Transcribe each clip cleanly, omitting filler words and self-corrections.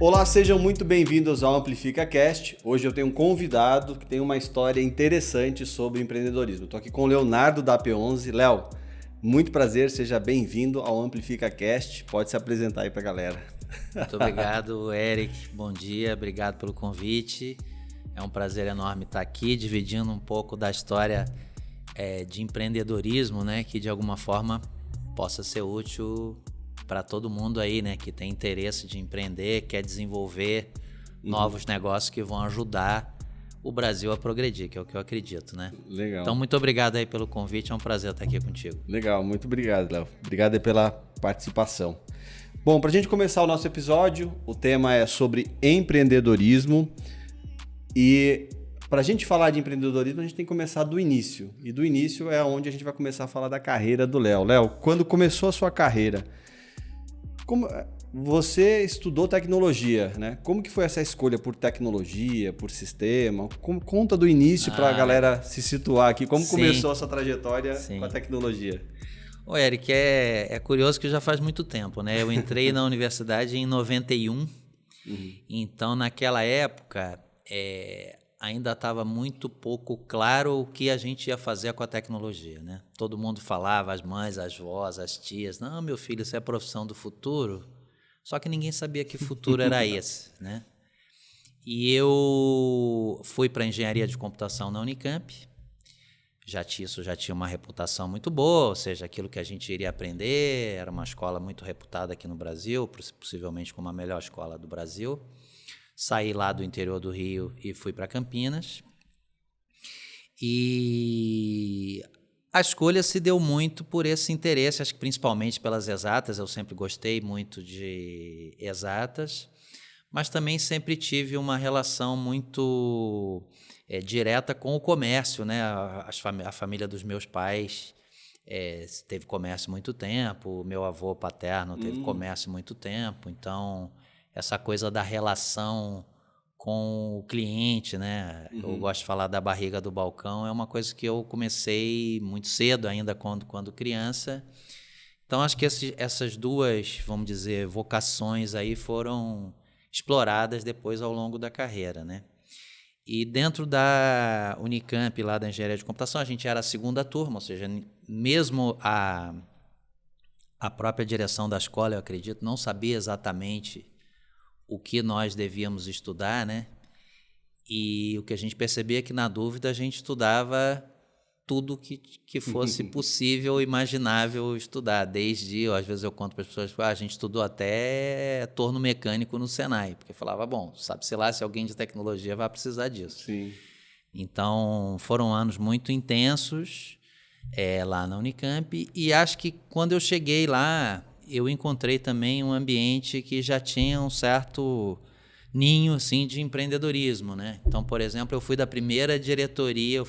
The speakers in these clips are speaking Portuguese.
Olá, sejam muito bem-vindos ao Amplifica Cast. Hoje eu tenho um convidado que tem uma história interessante sobre empreendedorismo. Estou aqui com o Leonardo da AP11. Léo, muito prazer, seja bem-vindo ao Amplifica Cast. Pode se apresentar aí para a galera. Muito obrigado, Eric. Bom dia, obrigado pelo convite. É um prazer enorme estar aqui dividindo um pouco da história de empreendedorismo, né, que de alguma forma possa ser útil para todo mundo aí, né, que tem interesse de empreender, quer desenvolver novos negócios que vão ajudar o Brasil a progredir, que é o que eu acredito, né? Legal. Então, muito obrigado aí pelo convite, é um prazer estar aqui contigo. Legal, muito obrigado, Léo. Obrigado aí pela participação. Bom, para a gente começar o nosso episódio, o tema é sobre empreendedorismo e para a gente falar de empreendedorismo, a gente tem que começar do início. E do início é onde a gente vai começar a falar da carreira do Léo. Léo, quando começou a sua carreira, você estudou tecnologia, né? Como que foi essa escolha por tecnologia, por sistema? Conta do início para a galera se situar aqui. Como começou a sua trajetória com a tecnologia? Ô, Eric, é curioso que já faz muito tempo, né? Eu entrei na universidade em 91, então naquela época ainda estava muito pouco claro o que a gente ia fazer com a tecnologia, né? Todo mundo falava, as mães, as vós, as tias, não, meu filho, isso é a profissão do futuro. Só que ninguém sabia que futuro era esse, né? E eu fui para engenharia de computação na Unicamp. Isso já tinha uma reputação muito boa, ou seja, aquilo que a gente iria aprender, era uma escola muito reputada aqui no Brasil, possivelmente como a melhor escola do Brasil. Saí lá do interior do Rio e fui para Campinas. E a escolha se deu muito por esse interesse, acho que principalmente pelas exatas. Eu sempre gostei muito de exatas, mas também sempre tive uma relação muito direta com o comércio, né? A família dos meus pais teve comércio muito tempo, meu avô paterno teve comércio muito tempo, então essa coisa da relação com o cliente, né? Eu gosto de falar da barriga do balcão, é uma coisa que eu comecei muito cedo ainda quando criança. Então acho que essas duas, vamos dizer, vocações aí foram exploradas depois ao longo da carreira, né? E dentro da Unicamp, lá da engenharia de computação, a gente era a segunda turma, ou seja, mesmo a própria direção da escola, eu acredito, não sabia exatamente o que nós devíamos estudar, né? E o que a gente percebia é que, na dúvida, a gente estudava tudo que fosse possível, imaginável estudar. Desde, às vezes eu conto para as pessoas, a gente estudou até torno mecânico no Senai, porque falava, bom, sabe-se lá se alguém de tecnologia vai precisar disso. Sim. Então, foram anos muito intensos lá na Unicamp, e acho que quando eu cheguei lá, eu encontrei também um ambiente que já tinha um certo ninho assim, de empreendedorismo, né? Então, por exemplo, eu fui da primeira diretoria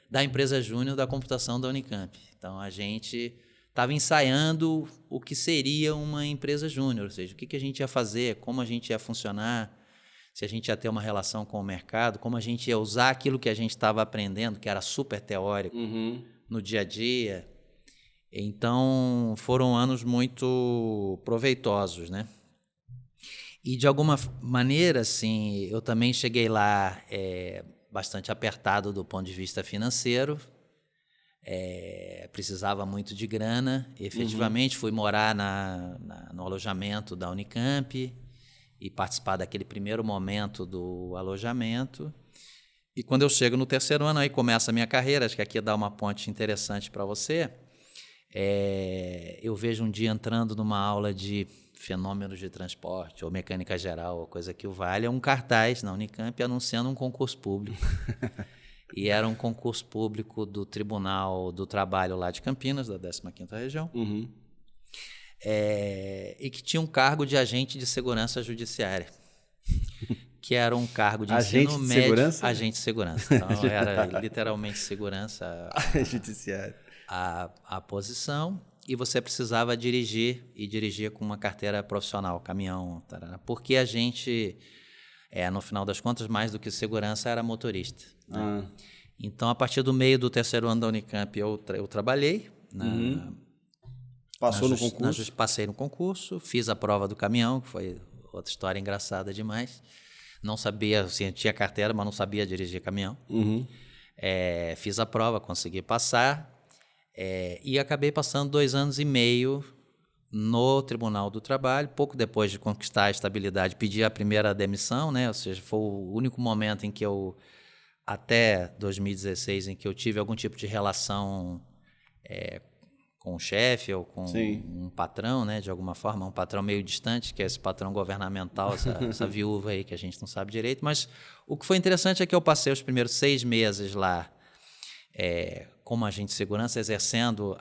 da empresa júnior da computação da Unicamp. Então, a gente estava ensaiando o que seria uma empresa júnior, ou seja, o que a gente ia fazer, como a gente ia funcionar, se a gente ia ter uma relação com o mercado, como a gente ia usar aquilo que a gente estava aprendendo, que era super teórico, no dia a dia. Então, foram anos muito proveitosos, né? E, de alguma maneira, assim, eu também cheguei lá bastante apertado do ponto de vista financeiro, precisava muito de grana. Efetivamente, fui morar no alojamento da Unicamp e participar daquele primeiro momento do alojamento. E quando eu chego no terceiro ano, aí começa a minha carreira, acho que aqui dá uma ponte interessante para você. Eu vejo um dia entrando numa aula de fenômenos de transporte ou mecânica geral, ou coisa que o vale, um cartaz na Unicamp anunciando um concurso público. E era um concurso público do Tribunal do Trabalho lá de Campinas, da 15ª Região, e que tinha um cargo de agente de segurança judiciária, que era um cargo de ensino médio. Segurança? Agente de segurança. Então, era literalmente segurança Judiciário. A posição, e você precisava dirigir, e dirigia com uma carteira profissional, caminhão, tarará, porque a gente, no final das contas, mais do que segurança, era motorista. Né? Então, a partir do meio do terceiro ano da Unicamp, eu trabalhei Passou no concurso? Passei no concurso, fiz a prova do caminhão, que foi outra história engraçada demais. Não sabia, assim, tinha carteira, mas não sabia dirigir caminhão. Uhum. Fiz a prova, consegui passar e acabei passando 2 anos e meio no Tribunal do Trabalho. Pouco depois de conquistar a estabilidade, pedi a primeira demissão, né? Ou seja, foi o único momento em que até 2016, em que eu tive algum tipo de relação com o chefe ou com um patrão, né? De alguma forma, um patrão meio distante, que é esse patrão governamental, essa viúva aí que a gente não sabe direito. Mas o que foi interessante é que eu passei os primeiros 6 meses lá como agente de segurança, exercendo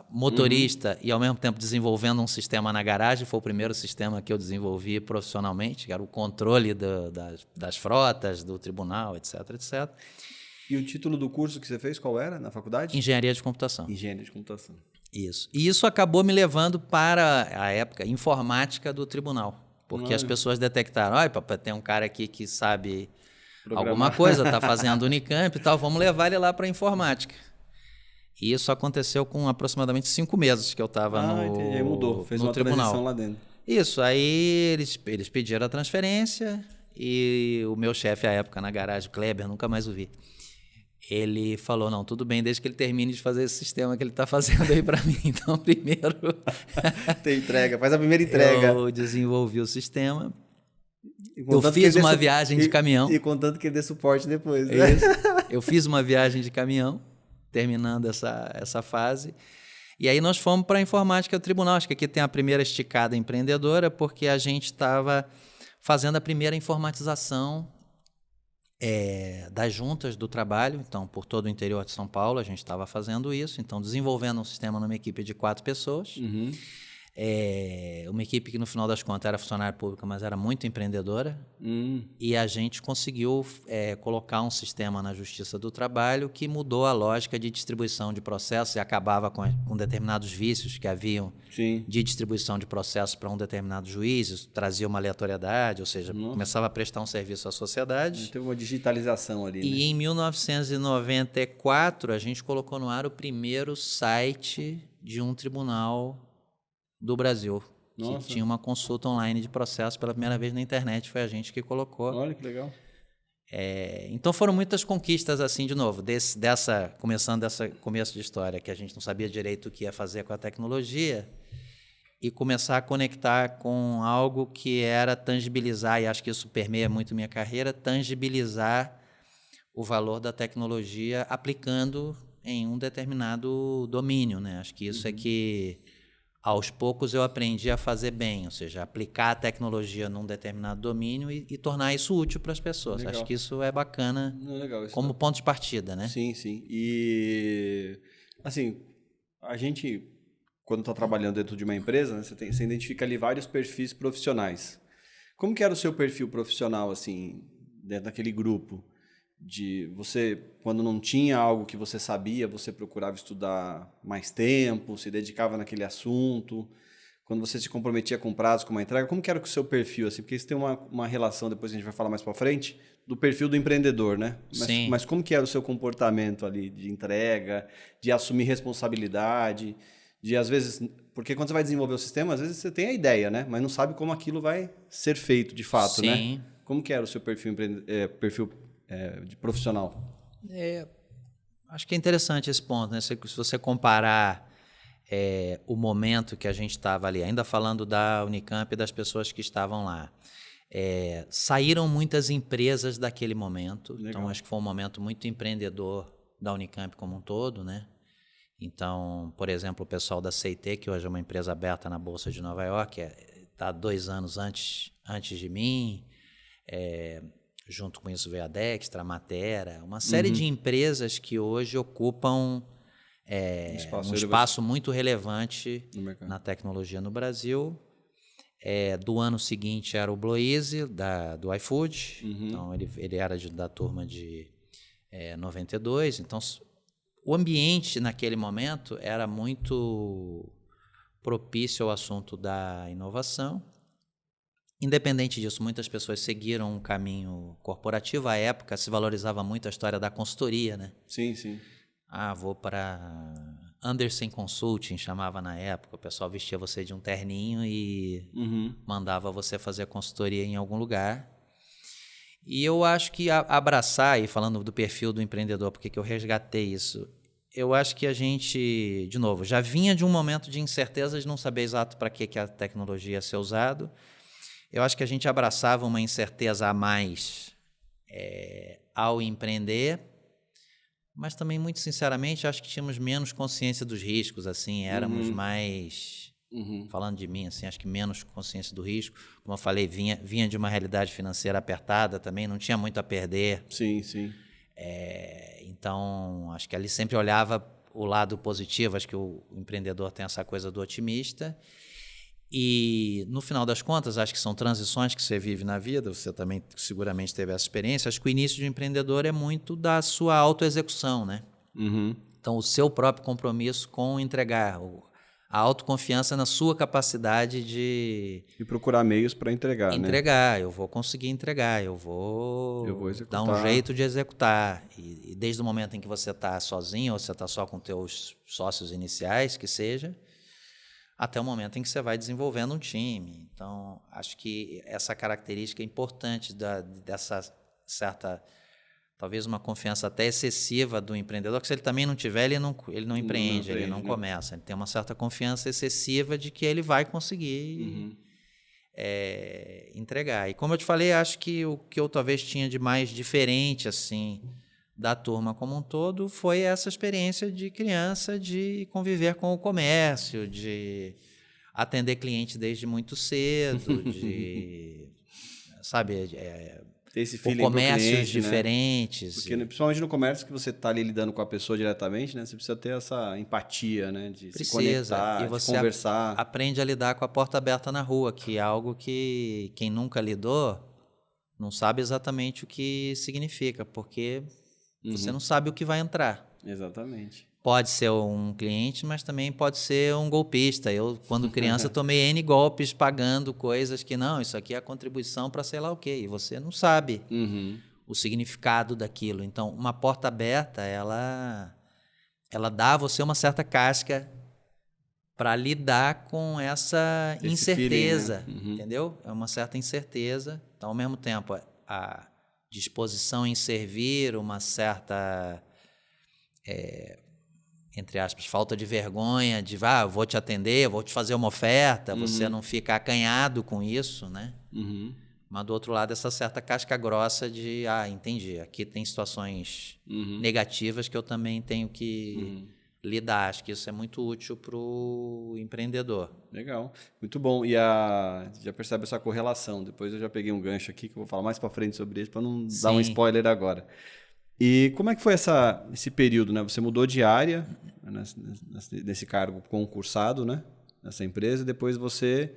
motorista e, ao mesmo tempo, desenvolvendo um sistema na garagem. Foi o primeiro sistema que eu desenvolvi profissionalmente, que era o controle das frotas, do tribunal, etc, etc. E o título do curso que você fez, qual era na faculdade? Engenharia de computação. Engenharia de computação. Isso. E isso acabou me levando para a época informática do tribunal, porque as pessoas detectaram, olha, papai, tem um cara aqui que sabe alguma coisa, está fazendo Unicamp e tal, vamos levar ele lá para a informática. E isso aconteceu com aproximadamente 5 meses que eu estava entendi. Aí mudou, fez uma tribunal. transição lá dentro. Isso, aí eles pediram a transferência e o meu chefe à época na garagem, o Kleber, nunca mais o vi. Ele falou, não, tudo bem, desde que ele termine de fazer esse sistema que ele está fazendo aí para mim. Então, primeiro... Tem entrega, faz a primeira entrega. Eu desenvolvi o sistema. Eu fiz uma viagem de caminhão. E contanto que ele dê suporte depois, né? Isso. Eu fiz uma viagem de caminhão, terminando essa fase. E aí nós fomos para a informática do tribunal. Acho que aqui tem a primeira esticada empreendedora, porque a gente estava fazendo a primeira informatização das juntas do trabalho. Então, por todo o interior de São Paulo, a gente estava fazendo isso. Então, desenvolvendo um sistema numa equipe de 4 pessoas. Uhum. Uma equipe que, no final das contas, era funcionária pública, mas era muito empreendedora. E a gente conseguiu colocar um sistema na Justiça do Trabalho que mudou a lógica de distribuição de processos e acabava com determinados vícios que haviam de distribuição de processos para um determinado juiz. Isso trazia uma aleatoriedade, ou seja, começava a prestar um serviço à sociedade. Teve uma digitalização ali, E em 1994, a gente colocou no ar o primeiro site de um tribunal do Brasil, que tinha uma consulta online de processo pela primeira vez na internet. Foi a gente que colocou. Olha que legal. Então foram muitas conquistas assim, de novo, começando desse começo de história, que a gente não sabia direito o que ia fazer com a tecnologia, e começar a conectar com algo que era tangibilizar, e acho que isso permeia muito minha carreira, tangibilizar o valor da tecnologia aplicando em um determinado domínio, né? Acho que isso é que aos poucos eu aprendi a fazer bem, ou seja, aplicar a tecnologia num determinado domínio e tornar isso útil para as pessoas. Legal. Acho que isso é bacana como ponto de partida, né? Sim, sim. E, assim, a gente, quando está trabalhando dentro de uma empresa, né, você identifica ali vários perfis profissionais. Como que era o seu perfil profissional, assim, dentro daquele grupo? De você, quando não tinha algo que você sabia, você procurava estudar mais tempo, se dedicava naquele assunto. Quando você se comprometia com prazos, com uma entrega, como que era o seu perfil? Assim? Porque isso tem uma relação, depois a gente vai falar mais para frente, do perfil do empreendedor, né? Mas como que era o seu comportamento ali de entrega, de assumir responsabilidade, de às vezes... Porque quando você vai desenvolver o sistema, às vezes você tem a ideia, né? Mas não sabe como aquilo vai ser feito de fato, né? Como que era o seu perfil de profissional? Acho que é interessante esse ponto, né? Se você comparar o momento que a gente estava ali, ainda falando da Unicamp e das pessoas que estavam lá, saíram muitas empresas daquele momento. Legal. Então, acho que foi um momento muito empreendedor da Unicamp como um todo, né? Então, por exemplo, o pessoal da CIT, que hoje é uma empresa aberta na Bolsa de Nova York, está 2 anos antes de mim. Junto com isso veio a Dextra, a Matera, uma série de empresas que hoje ocupam um espaço muito relevante na tecnologia no Brasil. Do ano seguinte era o Bloise, do iFood. Então ele era da turma de 92. Então o ambiente naquele momento era muito propício ao assunto da inovação. Independente disso, muitas pessoas seguiram um caminho corporativo. À época se valorizava muito a história da consultoria, né? Sim, sim. Vou para Andersen Consulting, chamava na época. O pessoal vestia você de um terninho e mandava você fazer consultoria em algum lugar. E eu acho que abraçar, e falando do perfil do empreendedor, porque que eu resgatei isso, eu acho que a gente, de novo, já vinha de um momento de incerteza de não saber exato para que a tecnologia ia ser usado. Eu acho que a gente abraçava uma incerteza a mais ao empreender, mas também, muito sinceramente, acho que tínhamos menos consciência dos riscos, assim, éramos mais, falando de mim, assim, acho que menos consciência do risco. Como eu falei, vinha de uma realidade financeira apertada também, não tinha muito a perder. Sim, sim. Então, acho que ali sempre olhava o lado positivo, acho que o empreendedor tem essa coisa do otimista. E, no final das contas, acho que são transições que você vive na vida, você também seguramente teve essa experiência. Acho que o início de um empreendedor é muito da sua autoexecução, né? Então, o seu próprio compromisso com entregar, a autoconfiança na sua capacidade de... E procurar meios para entregar, né? Eu vou conseguir entregar, eu vou executar. Dar um jeito de executar. E desde o momento em que você está sozinho, ou você está só com teus sócios iniciais, que seja, até o momento em que você vai desenvolvendo um time. Então, acho que essa característica é importante dessa certa, talvez uma confiança até excessiva do empreendedor, que se ele também não tiver, ele não empreende, ele não começa. Ele tem uma certa confiança excessiva de que ele vai conseguir entregar. E como eu te falei, acho que o que eu talvez tinha de mais diferente assim da turma como um todo foi essa experiência de criança, de conviver com o comércio, de atender cliente desde muito cedo, de, sabe, ter esse por feeling comércios pro cliente, diferentes. Né? Porque, principalmente no comércio que você está ali lidando com a pessoa diretamente, né? Você precisa ter essa empatia, né? De se conectar, e você de conversar. Aprende a lidar com a porta aberta na rua, que é algo que quem nunca lidou não sabe exatamente o que significa, porque você não sabe o que vai entrar. Exatamente. Pode ser um cliente, mas também pode ser um golpista. Eu, quando criança, tomei N golpes pagando coisas que, não, isso aqui é a contribuição para sei lá o quê. E você não sabe o significado daquilo. Então, uma porta aberta, ela dá a você uma certa casca para lidar com essa incerteza, feeling, né? entendeu? É uma certa incerteza. Então, ao mesmo tempo, a disposição em servir, uma certa... entre aspas, falta de vergonha, de eu vou te atender, eu vou te fazer uma oferta, você não fica acanhado com isso, né? Mas do outro lado, essa certa casca grossa de, entendi, aqui tem situações negativas que eu também tenho que lidar. Acho que isso é muito útil para o empreendedor. Legal, muito bom. E já percebe essa correlação. Depois eu já peguei um gancho aqui que eu vou falar mais para frente sobre isso, para não dar um spoiler agora. E como é que foi esse período, né? Você mudou de área nesse cargo concursado, né? Nessa empresa, e depois você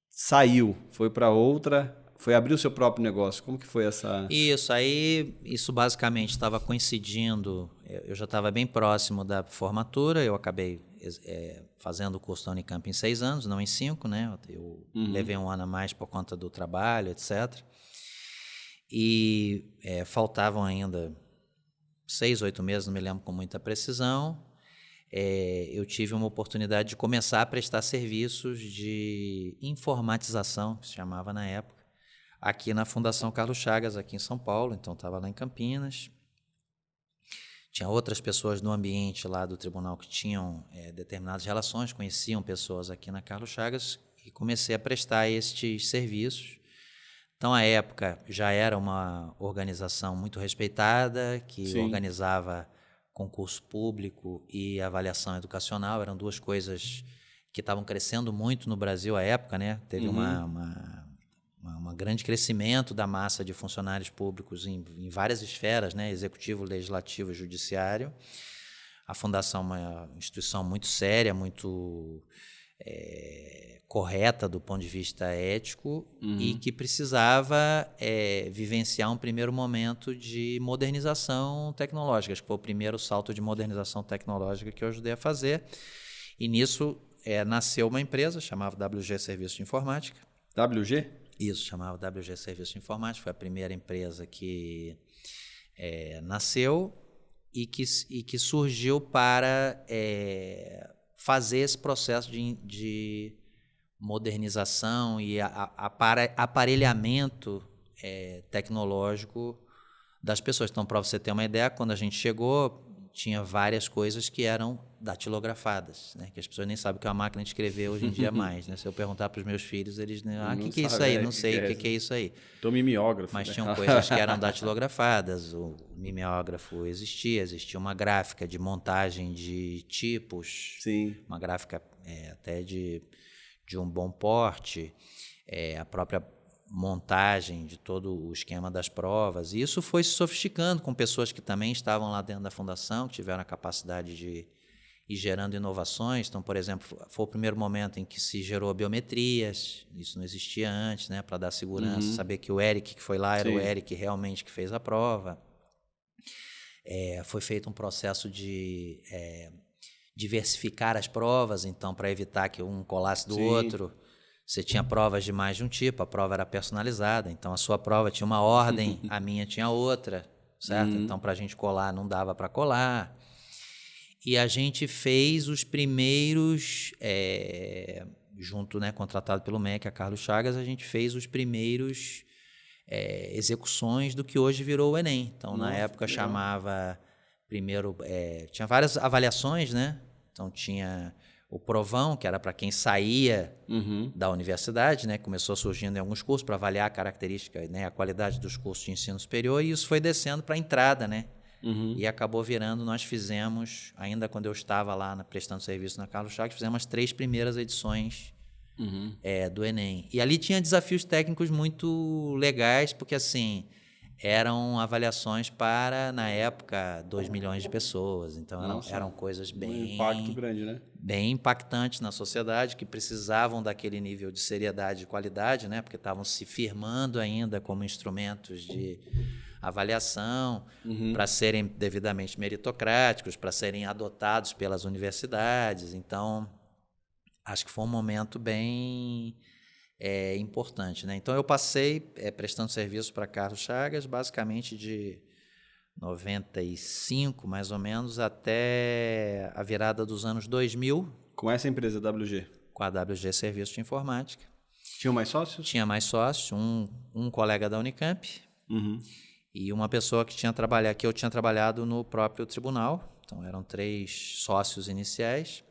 saiu, foi para outra, foi abrir o seu próprio negócio. Como que foi essa... Isso basicamente estava coincidindo, eu já estava bem próximo da formatura, eu acabei fazendo o curso da Unicamp em 6 anos, não em 5, né? Eu levei um ano a mais por conta do trabalho, etc., e faltavam ainda 6, 8 meses, não me lembro com muita precisão. Eu tive uma oportunidade de começar a prestar serviços de informatização, que se chamava na época, aqui na Fundação Carlos Chagas, aqui em São Paulo. Então, estava lá em Campinas. Tinha outras pessoas no ambiente lá do tribunal que tinham determinadas relações, conheciam pessoas aqui na Carlos Chagas, e comecei a prestar estes serviços. Então, à época, já era uma organização muito respeitada, que organizava concurso público e avaliação educacional. Eram 2 coisas que estavam crescendo muito no Brasil à época, né? Teve um grande crescimento da massa de funcionários públicos em várias esferas, né? Executivo, legislativo e judiciário. A Fundação é uma instituição muito séria, muito... correta do ponto de vista ético e que precisava vivenciar um primeiro momento de modernização tecnológica. Acho que foi o primeiro salto de modernização tecnológica que eu ajudei a fazer. E nisso nasceu uma empresa, chamava WG Serviços de Informática. WG? Isso, chamava WG Serviços de Informática. Foi a primeira empresa que nasceu. e que surgiu para fazer esse processo de modernização e aparelhamento tecnológico das pessoas. Então, para você ter uma ideia, quando a gente chegou, tinha várias coisas que eram datilografadas, né? Que as pessoas nem sabem o que é uma máquina de escrever hoje em dia mais, né? Se eu perguntar para os meus filhos, eles nem, o que é isso aí? Não sei o que é isso aí. Então, mimeógrafo. Mas né? tinham coisas que eram datilografadas, o mimeógrafo existia uma gráfica de montagem de tipos, Sim. uma gráfica até de um bom porte, a própria montagem de todo o esquema das provas. E isso foi se sofisticando com pessoas que também estavam lá dentro da fundação, que tiveram a capacidade de ir gerando inovações. Então, por exemplo, foi o primeiro momento em que se gerou biometrias, isso não existia antes, né, para dar segurança, saber que o Eric que foi lá era o Eric realmente que fez a prova. Foi feito um processo de diversificar as provas, então, para evitar que um colasse do outro. Você tinha provas de mais de um tipo, a prova era personalizada, então a sua prova tinha uma ordem, a minha tinha outra, certo? Então, para a gente colar, não dava para colar. E a gente fez os primeiros, junto, né, contratado pelo MEC, a Carlos Chagas, a gente fez os primeiros execuções do que hoje virou o Enem. Então, na época, chamava primeiro... tinha várias avaliações, né? Então, tinha... o provão, que era para quem saía da universidade, né? Começou surgindo em alguns cursos para avaliar a característica, né? A qualidade dos cursos de ensino superior, e isso foi descendo para a entrada, né? E acabou virando, nós fizemos, ainda quando eu estava lá prestando serviço na Carlos Chagas, fizemos as 3 primeiras edições do Enem. E ali tinha desafios técnicos muito legais, porque assim... eram avaliações para, na época, 2 milhões de pessoas. Então, eram coisas bem... um impacto grande, né? Bem impactantes na sociedade, que precisavam daquele nível de seriedade e qualidade, né? Porque estavam se firmando ainda como instrumentos de avaliação, para serem devidamente meritocráticos, para serem adotados pelas universidades. Então, acho que foi um momento bem... importante, né? Então, eu passei prestando serviço para Carlos Chagas, basicamente de 95, mais ou menos, até a virada dos anos 2000. Com essa empresa, WG? Com a WG Serviços de Informática. Tinha mais sócios? Tinha mais sócios, um colega da Unicamp e uma pessoa que eu tinha trabalhado no próprio tribunal. Então, eram 3 sócios iniciais.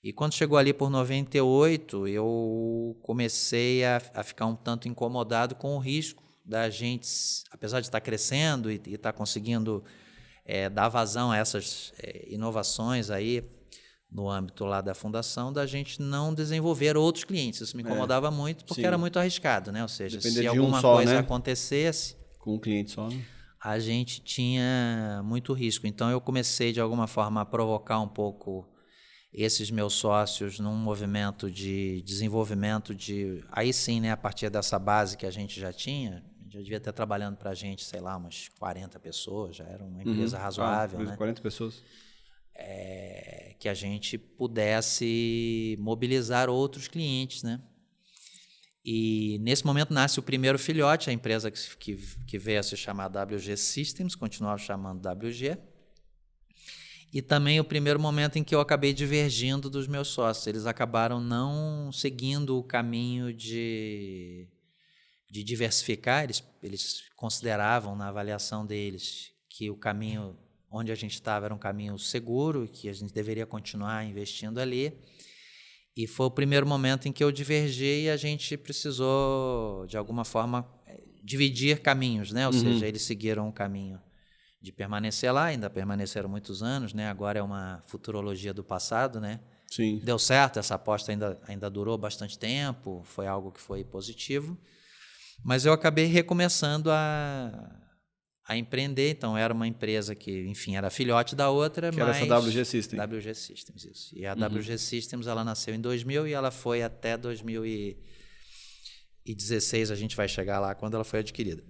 E quando chegou ali por 98, eu comecei a ficar um tanto incomodado com o risco da gente, apesar de estar crescendo e estar conseguindo dar vazão a essas inovações aí no âmbito lá da fundação, da gente não desenvolver outros clientes. Isso me incomodava muito, porque era muito arriscado, né? Ou seja, se alguma coisa acontecesse... com um cliente só, né? A gente tinha muito risco. Então, eu comecei, de alguma forma, a provocar um pouco... esses meus sócios num movimento de desenvolvimento aí sim, né, a partir dessa base que a gente já tinha, já devia estar trabalhando para a gente, sei lá, umas 40 pessoas, já era uma empresa razoável, né? 40 pessoas. Que a gente pudesse mobilizar outros clientes, né? E nesse momento nasce o primeiro filhote, a empresa que veio a se chamar WG Systems, continuava chamando WG. E também o primeiro momento em que eu acabei divergindo dos meus sócios. Eles acabaram não seguindo o caminho de diversificar. Eles consideravam, na avaliação deles, que o caminho onde a gente estava era um caminho seguro, que a gente deveria continuar investindo ali. E foi o primeiro momento em que eu divergi e a gente precisou, de alguma forma, dividir caminhos, né? Ou seja, eles seguiram o caminho de permanecer lá, ainda permaneceram muitos anos, né? Agora é uma futurologia do passado, né? Sim. Deu certo, essa aposta ainda durou bastante tempo, foi algo que foi positivo, mas eu acabei recomeçando a empreender. Então, era uma empresa que, enfim, era filhote da outra, que mas... era essa WG Systems. WG Systems, isso. E a WG Systems, ela nasceu em 2000 e ela foi até 2016, a gente vai chegar lá, quando ela foi adquirida.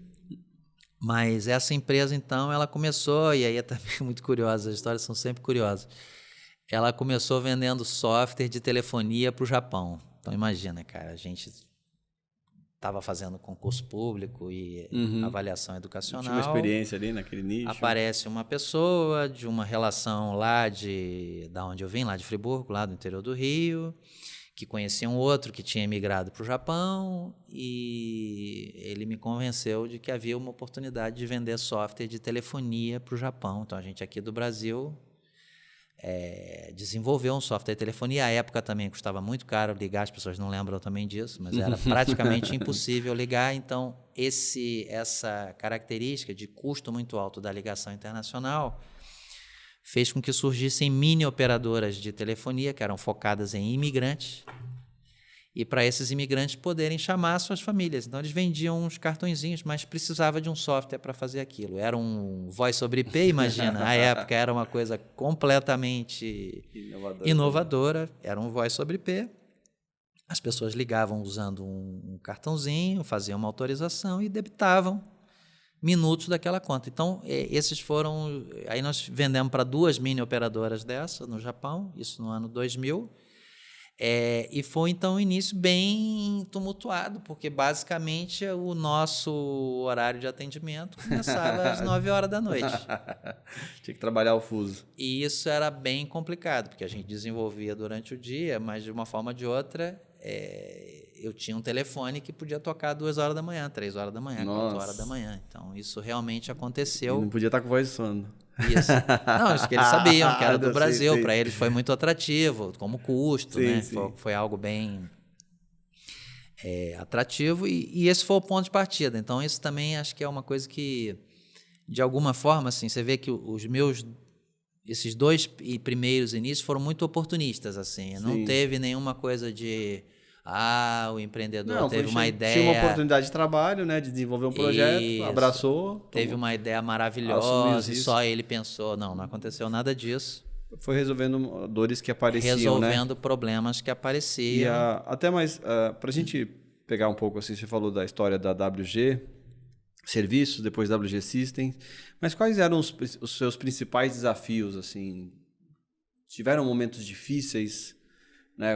Mas essa empresa, então, ela começou, e aí é também muito curiosa, as histórias são sempre curiosas. Ela começou vendendo software de telefonia para o Japão. Então, imagina, cara, a gente estava fazendo concurso público e avaliação educacional. Tinha uma experiência ali naquele nicho. Aparece uma pessoa de uma relação lá da onde eu vim, lá de Friburgo, lá do interior do Rio, que conhecia um outro que tinha emigrado para o Japão, e ele me convenceu de que havia uma oportunidade de vender software de telefonia para o Japão. Então, a gente aqui do Brasil desenvolveu um software de telefonia. À época também custava muito caro ligar, as pessoas não lembram também disso, mas era praticamente impossível ligar. Então, essa característica de custo muito alto da ligação internacional fez com que surgissem mini operadoras de telefonia que eram focadas em imigrantes, e para esses imigrantes poderem chamar suas famílias. Então, eles vendiam uns cartõezinhos, mas precisava de um software para fazer aquilo. Era um voz sobre IP, imagina. À época era uma coisa completamente inovadora. Era um voz sobre IP. As pessoas ligavam usando um cartãozinho, faziam uma autorização e debitavam minutos daquela conta. Então, esses foram... Aí nós vendemos para 2 mini operadoras dessa no Japão, isso no ano 2000. E foi, então, um início bem tumultuado, porque, basicamente, o nosso horário de atendimento começava às 9 horas da noite. Tinha que trabalhar o fuso. E isso era bem complicado, porque a gente desenvolvia durante o dia, mas, de uma forma ou de outra, eu tinha um telefone que podia tocar 2 horas da manhã, 3 horas da manhã, 4 horas da manhã. Então, isso realmente aconteceu. E não podia estar com voz de sono. Isso. Não, isso que eles sabiam, que era do Brasil. Para eles foi muito atrativo, como custo, né? Foi algo bem atrativo, e esse foi o ponto de partida. Então, isso também acho que é uma coisa que, de alguma forma, assim, você vê que esses 2 primeiros inícios foram muito oportunistas, assim. Não teve nenhuma coisa de... o empreendedor teve uma ideia... Tinha uma oportunidade de trabalho, né, de desenvolver um projeto, abraçou. Teve uma ideia maravilhosa e só ele pensou. Não aconteceu nada disso. Foi resolvendo dores que apareciam, resolvendo problemas que apareciam. Até mais, para a gente pegar um pouco, assim, você falou da história da WG Serviços, depois WG Systems, mas quais eram os seus principais desafios, assim? Tiveram momentos difíceis, né?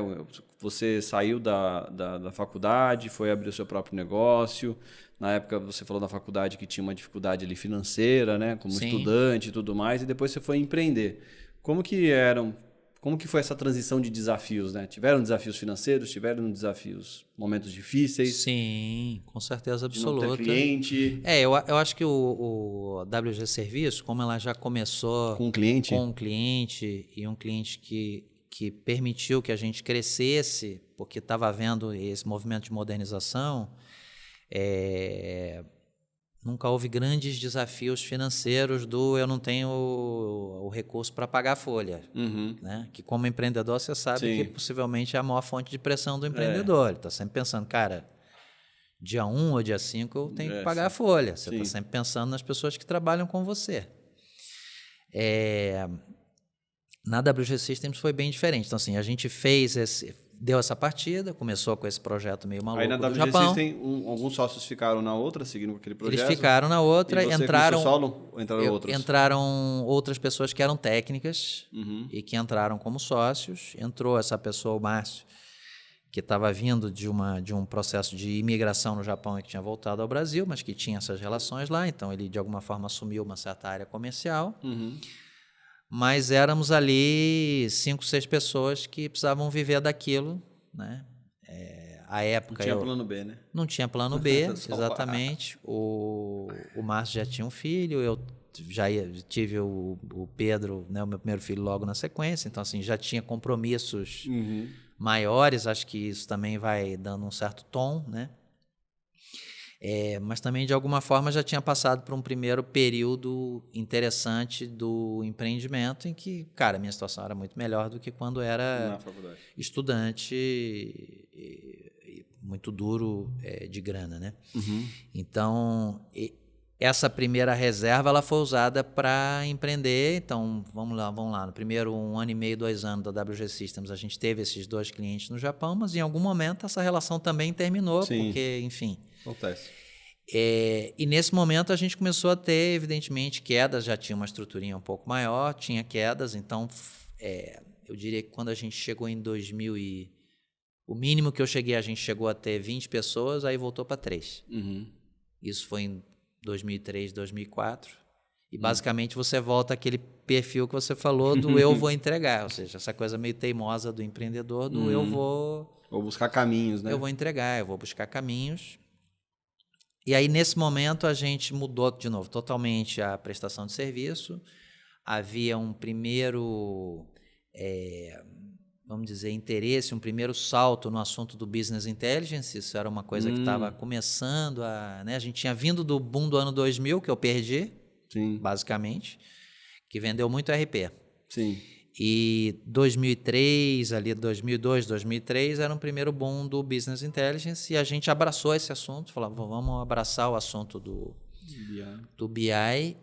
Você saiu da faculdade, foi abrir o seu próprio negócio. Na época você falou da faculdade que tinha uma dificuldade ali financeira, né? Como estudante e tudo mais, e depois você foi empreender. Como que foi essa transição de desafios, né? Tiveram desafios financeiros, tiveram desafios, momentos difíceis? Sim, com certeza absoluta. De não ter cliente. Eu acho que o WG Serviço, como ela já começou com um cliente e um cliente que permitiu que a gente crescesse, porque estava havendo esse movimento de modernização, nunca houve grandes desafios financeiros eu não tenho o recurso para pagar a folha. Né? Que, como empreendedor, você sabe que possivelmente é a maior fonte de pressão do empreendedor. Ele está sempre pensando, cara, dia 1 ou dia 5 eu tenho que pagar a folha. Você está sempre pensando nas pessoas que trabalham com você. Na WG Systems foi bem diferente. Então, assim, a gente deu essa partida, começou com esse projeto meio maluco do Japão. Aí na WG Systems, alguns sócios ficaram na outra, seguindo com aquele projeto? Eles ficaram na outra, entraram outros? Entraram outras pessoas que eram técnicas e que entraram como sócios. Entrou essa pessoa, o Márcio, que estava vindo de um processo de imigração no Japão e que tinha voltado ao Brasil, mas que tinha essas relações lá. Então, ele, de alguma forma, assumiu uma certa área comercial. Mas éramos ali 5, 6 pessoas que precisavam viver daquilo, né? À época... Não tinha plano B, né? Não tinha plano B, exatamente. O Márcio já tinha um filho, eu já tive o Pedro, né, o meu primeiro filho, logo na sequência. Então, assim, já tinha compromissos maiores. Acho que isso também vai dando um certo tom, né? Mas também, de alguma forma, já tinha passado por um primeiro período interessante do empreendimento, em que, cara, minha situação era muito melhor do que quando era estudante e muito duro de grana, né? Então, essa primeira reserva ela foi usada para empreender. Então, vamos lá. No primeiro 1 ano e meio, 2 anos da WG Systems, a gente teve esses 2 clientes no Japão, mas em algum momento essa relação também terminou, porque, enfim... Acontece. E nesse momento a gente começou a ter, evidentemente, quedas. Já tinha uma estruturinha um pouco maior, tinha quedas. Então, eu diria que quando a gente chegou em 2000 O mínimo que eu cheguei, a gente chegou a ter 20 pessoas, aí voltou para 3. Uhum. Isso foi em 2003, 2004. E basicamente você volta àquele perfil que você falou do eu vou entregar. Ou seja, essa coisa meio teimosa do empreendedor, do eu vou... Ou buscar caminhos, né? Eu vou entregar, eu vou buscar caminhos. E aí, nesse momento, a gente mudou, de novo, totalmente a prestação de serviço. Havia um primeiro... vamos dizer, interesse, um primeiro salto no assunto do Business Intelligence. Isso era uma coisa que estava começando a... Né? A gente tinha vindo do boom do ano 2000, que eu perdi, Sim. basicamente, que vendeu muito RP. Sim. E 2003, ali 2002, 2003, era um primeiro boom do Business Intelligence e a gente abraçou esse assunto, falou, vamos abraçar o assunto do BI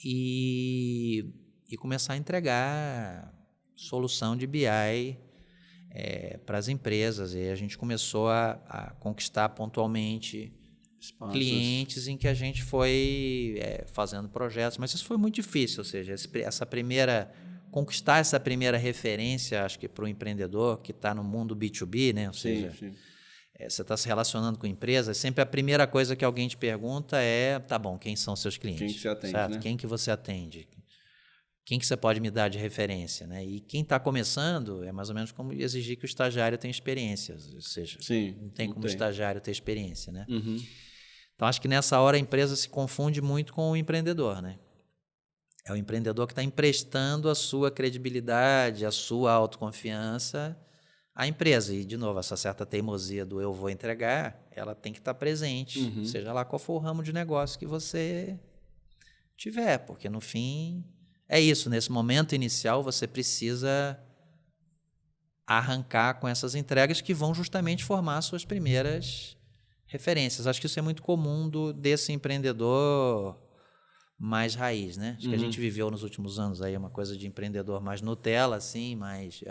e começar a entregar solução de BI para as empresas. E a gente começou a conquistar pontualmente espaços, clientes em que a gente foi fazendo projetos, mas isso foi muito difícil, ou seja, conquistar essa primeira referência, acho que para o empreendedor que está no mundo B2B, né? Ou seja, você está se relacionando com empresas, sempre a primeira coisa que alguém te pergunta é, tá bom, quem são seus clientes? Quem que você atende, certo? Né? Quem que você atende? Quem que você pode me dar de referência? Né? E quem está começando é mais ou menos como exigir que o estagiário tenha experiência, ou seja, não tem como o estagiário ter experiência. Né? Uhum. Então, acho que nessa hora a empresa se confunde muito com o empreendedor, né? É o empreendedor que está emprestando a sua credibilidade, a sua autoconfiança à empresa. E, de novo, essa certa teimosia do eu vou entregar, ela tem que estar presente, seja lá qual for o ramo de negócio que você tiver. Porque, no fim, é isso. Nesse momento inicial, você precisa arrancar com essas entregas que vão justamente formar suas primeiras referências. Acho que isso é muito comum desse empreendedor mais raiz, né? Acho que a gente viveu nos últimos anos aí uma coisa de empreendedor mais Nutella, assim, mas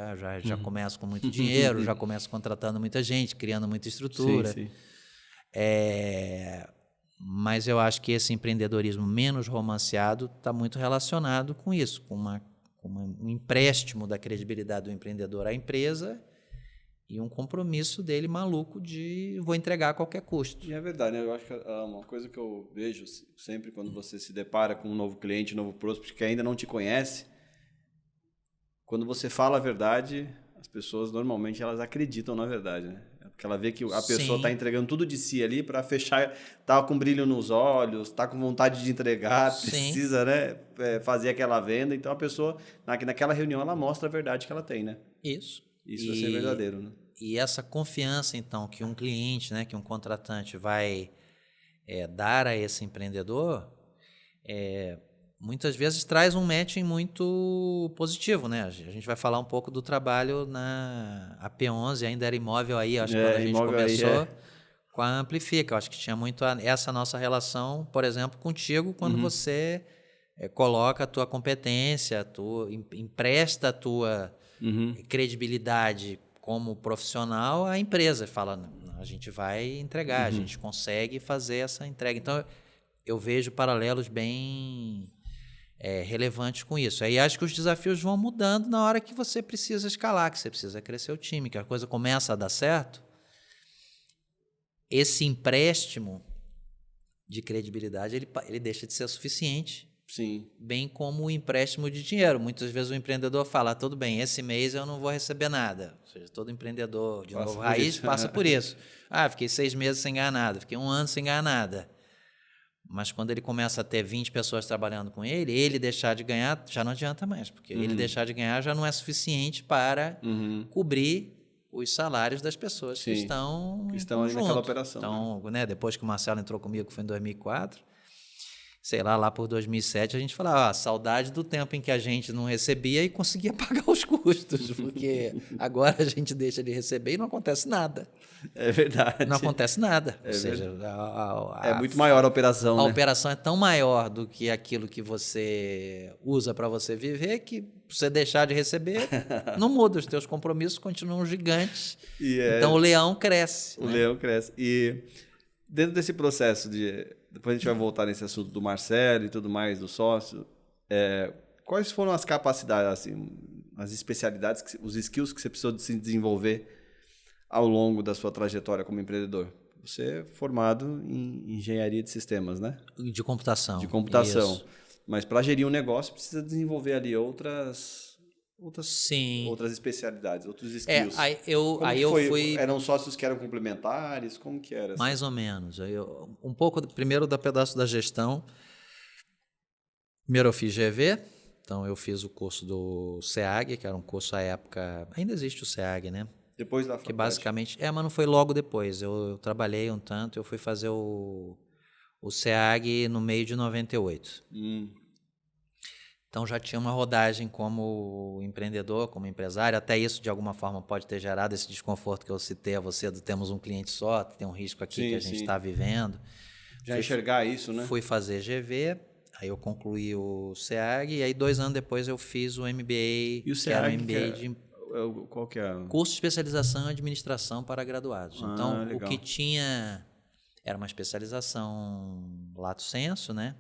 já começa com muito dinheiro, já começa contratando muita gente, criando muita estrutura. Sim. Mas eu acho que esse empreendedorismo menos romanceado está muito relacionado com isso, com um empréstimo da credibilidade do empreendedor à empresa e um compromisso dele maluco de vou entregar a qualquer custo. E é verdade, né? Eu acho que uma coisa que eu vejo sempre quando você se depara com um novo cliente, um novo prospect que ainda não te conhece, quando você fala a verdade, as pessoas normalmente elas acreditam na verdade, né? Porque ela vê que a pessoa está entregando tudo de si ali para fechar, tá com brilho nos olhos, tá com vontade de entregar, precisa, né, fazer aquela venda. Então a pessoa, naquela reunião, ela mostra a verdade que ela tem, né? Isso vai ser verdadeiro, né? E essa confiança, então, que um cliente, né, que um contratante vai dar a esse empreendedor, muitas vezes traz um matching muito positivo, né? A gente vai falar um pouco do trabalho na AP11, ainda era imóvel aí, acho que quando a gente começou com a Amplifica. Eu acho que tinha muito essa nossa relação, por exemplo, contigo, quando você coloca a tua competência, empresta a tua credibilidade como profissional à empresa. Fala, a gente vai entregar, a gente consegue fazer essa entrega. Então, eu vejo paralelos bem relevantes com isso. Aí acho que os desafios vão mudando na hora que você precisa escalar, que você precisa crescer o time, que a coisa começa a dar certo. Esse empréstimo de credibilidade, ele deixa de ser suficiente. Sim. Bem como o empréstimo de dinheiro. Muitas vezes o empreendedor fala, tudo bem, esse mês eu não vou receber nada. Ou seja, todo empreendedor, de novo, raiz, passa por isso. Fiquei 6 meses sem ganhar nada, fiquei 1 ano sem ganhar nada. Mas quando ele começa a ter 20 pessoas trabalhando com ele deixar de ganhar, já não adianta mais, porque ele deixar de ganhar já não é suficiente para cobrir os salários das pessoas que estão ali naquela operação. Então, né, depois que o Marcelo entrou comigo, que foi em 2004, sei lá por 2007, a gente falava, saudade do tempo em que a gente não recebia e conseguia pagar os custos, porque agora a gente deixa de receber e não acontece nada. É verdade. Não acontece nada. Ou seja, é muito maior a operação, né? A operação é tão maior do que aquilo que você usa para você viver que você deixar de receber, não muda. Os teus compromissos continuam gigantes. Então, o leão cresce. O leão cresce. E dentro desse processo depois a gente vai voltar nesse assunto do Marcelo e tudo mais, do sócio. Quais foram as capacidades, assim, as especialidades, os skills que você precisou de se desenvolver ao longo da sua trajetória como empreendedor? Você é formado em engenharia de sistemas, né? De computação. De computação. Isso. Mas para gerir um negócio precisa desenvolver ali outras Sim. especialidades, outros skills. Aí eu fui... Eram sócios que eram complementares? Como que era? Mais ou menos. Um pouco primeiro da pedaço da gestão. Primeiro eu fiz GV, então eu fiz o curso do SEAG, que era um curso à época... Ainda existe o SEAG, né? Depois da faculdade. Que basicamente... mas não foi logo depois. Eu trabalhei um tanto, eu fui fazer o SEAG no meio de 98. Então já tinha uma rodagem como empreendedor, como empresário. Até isso, de alguma forma, pode ter gerado esse desconforto que eu citei a você, do temos um cliente só, tem um risco aqui que a gente está vivendo. Já enxergar isso, né? Fui fazer GV, aí eu concluí o SEAG, e aí 2 anos depois eu fiz o MBA, e o SEAG, que era o MBA de... Qual que é? Curso de especialização em administração para graduados. Então, legal. o que tinha era uma especialização lato sensu, né?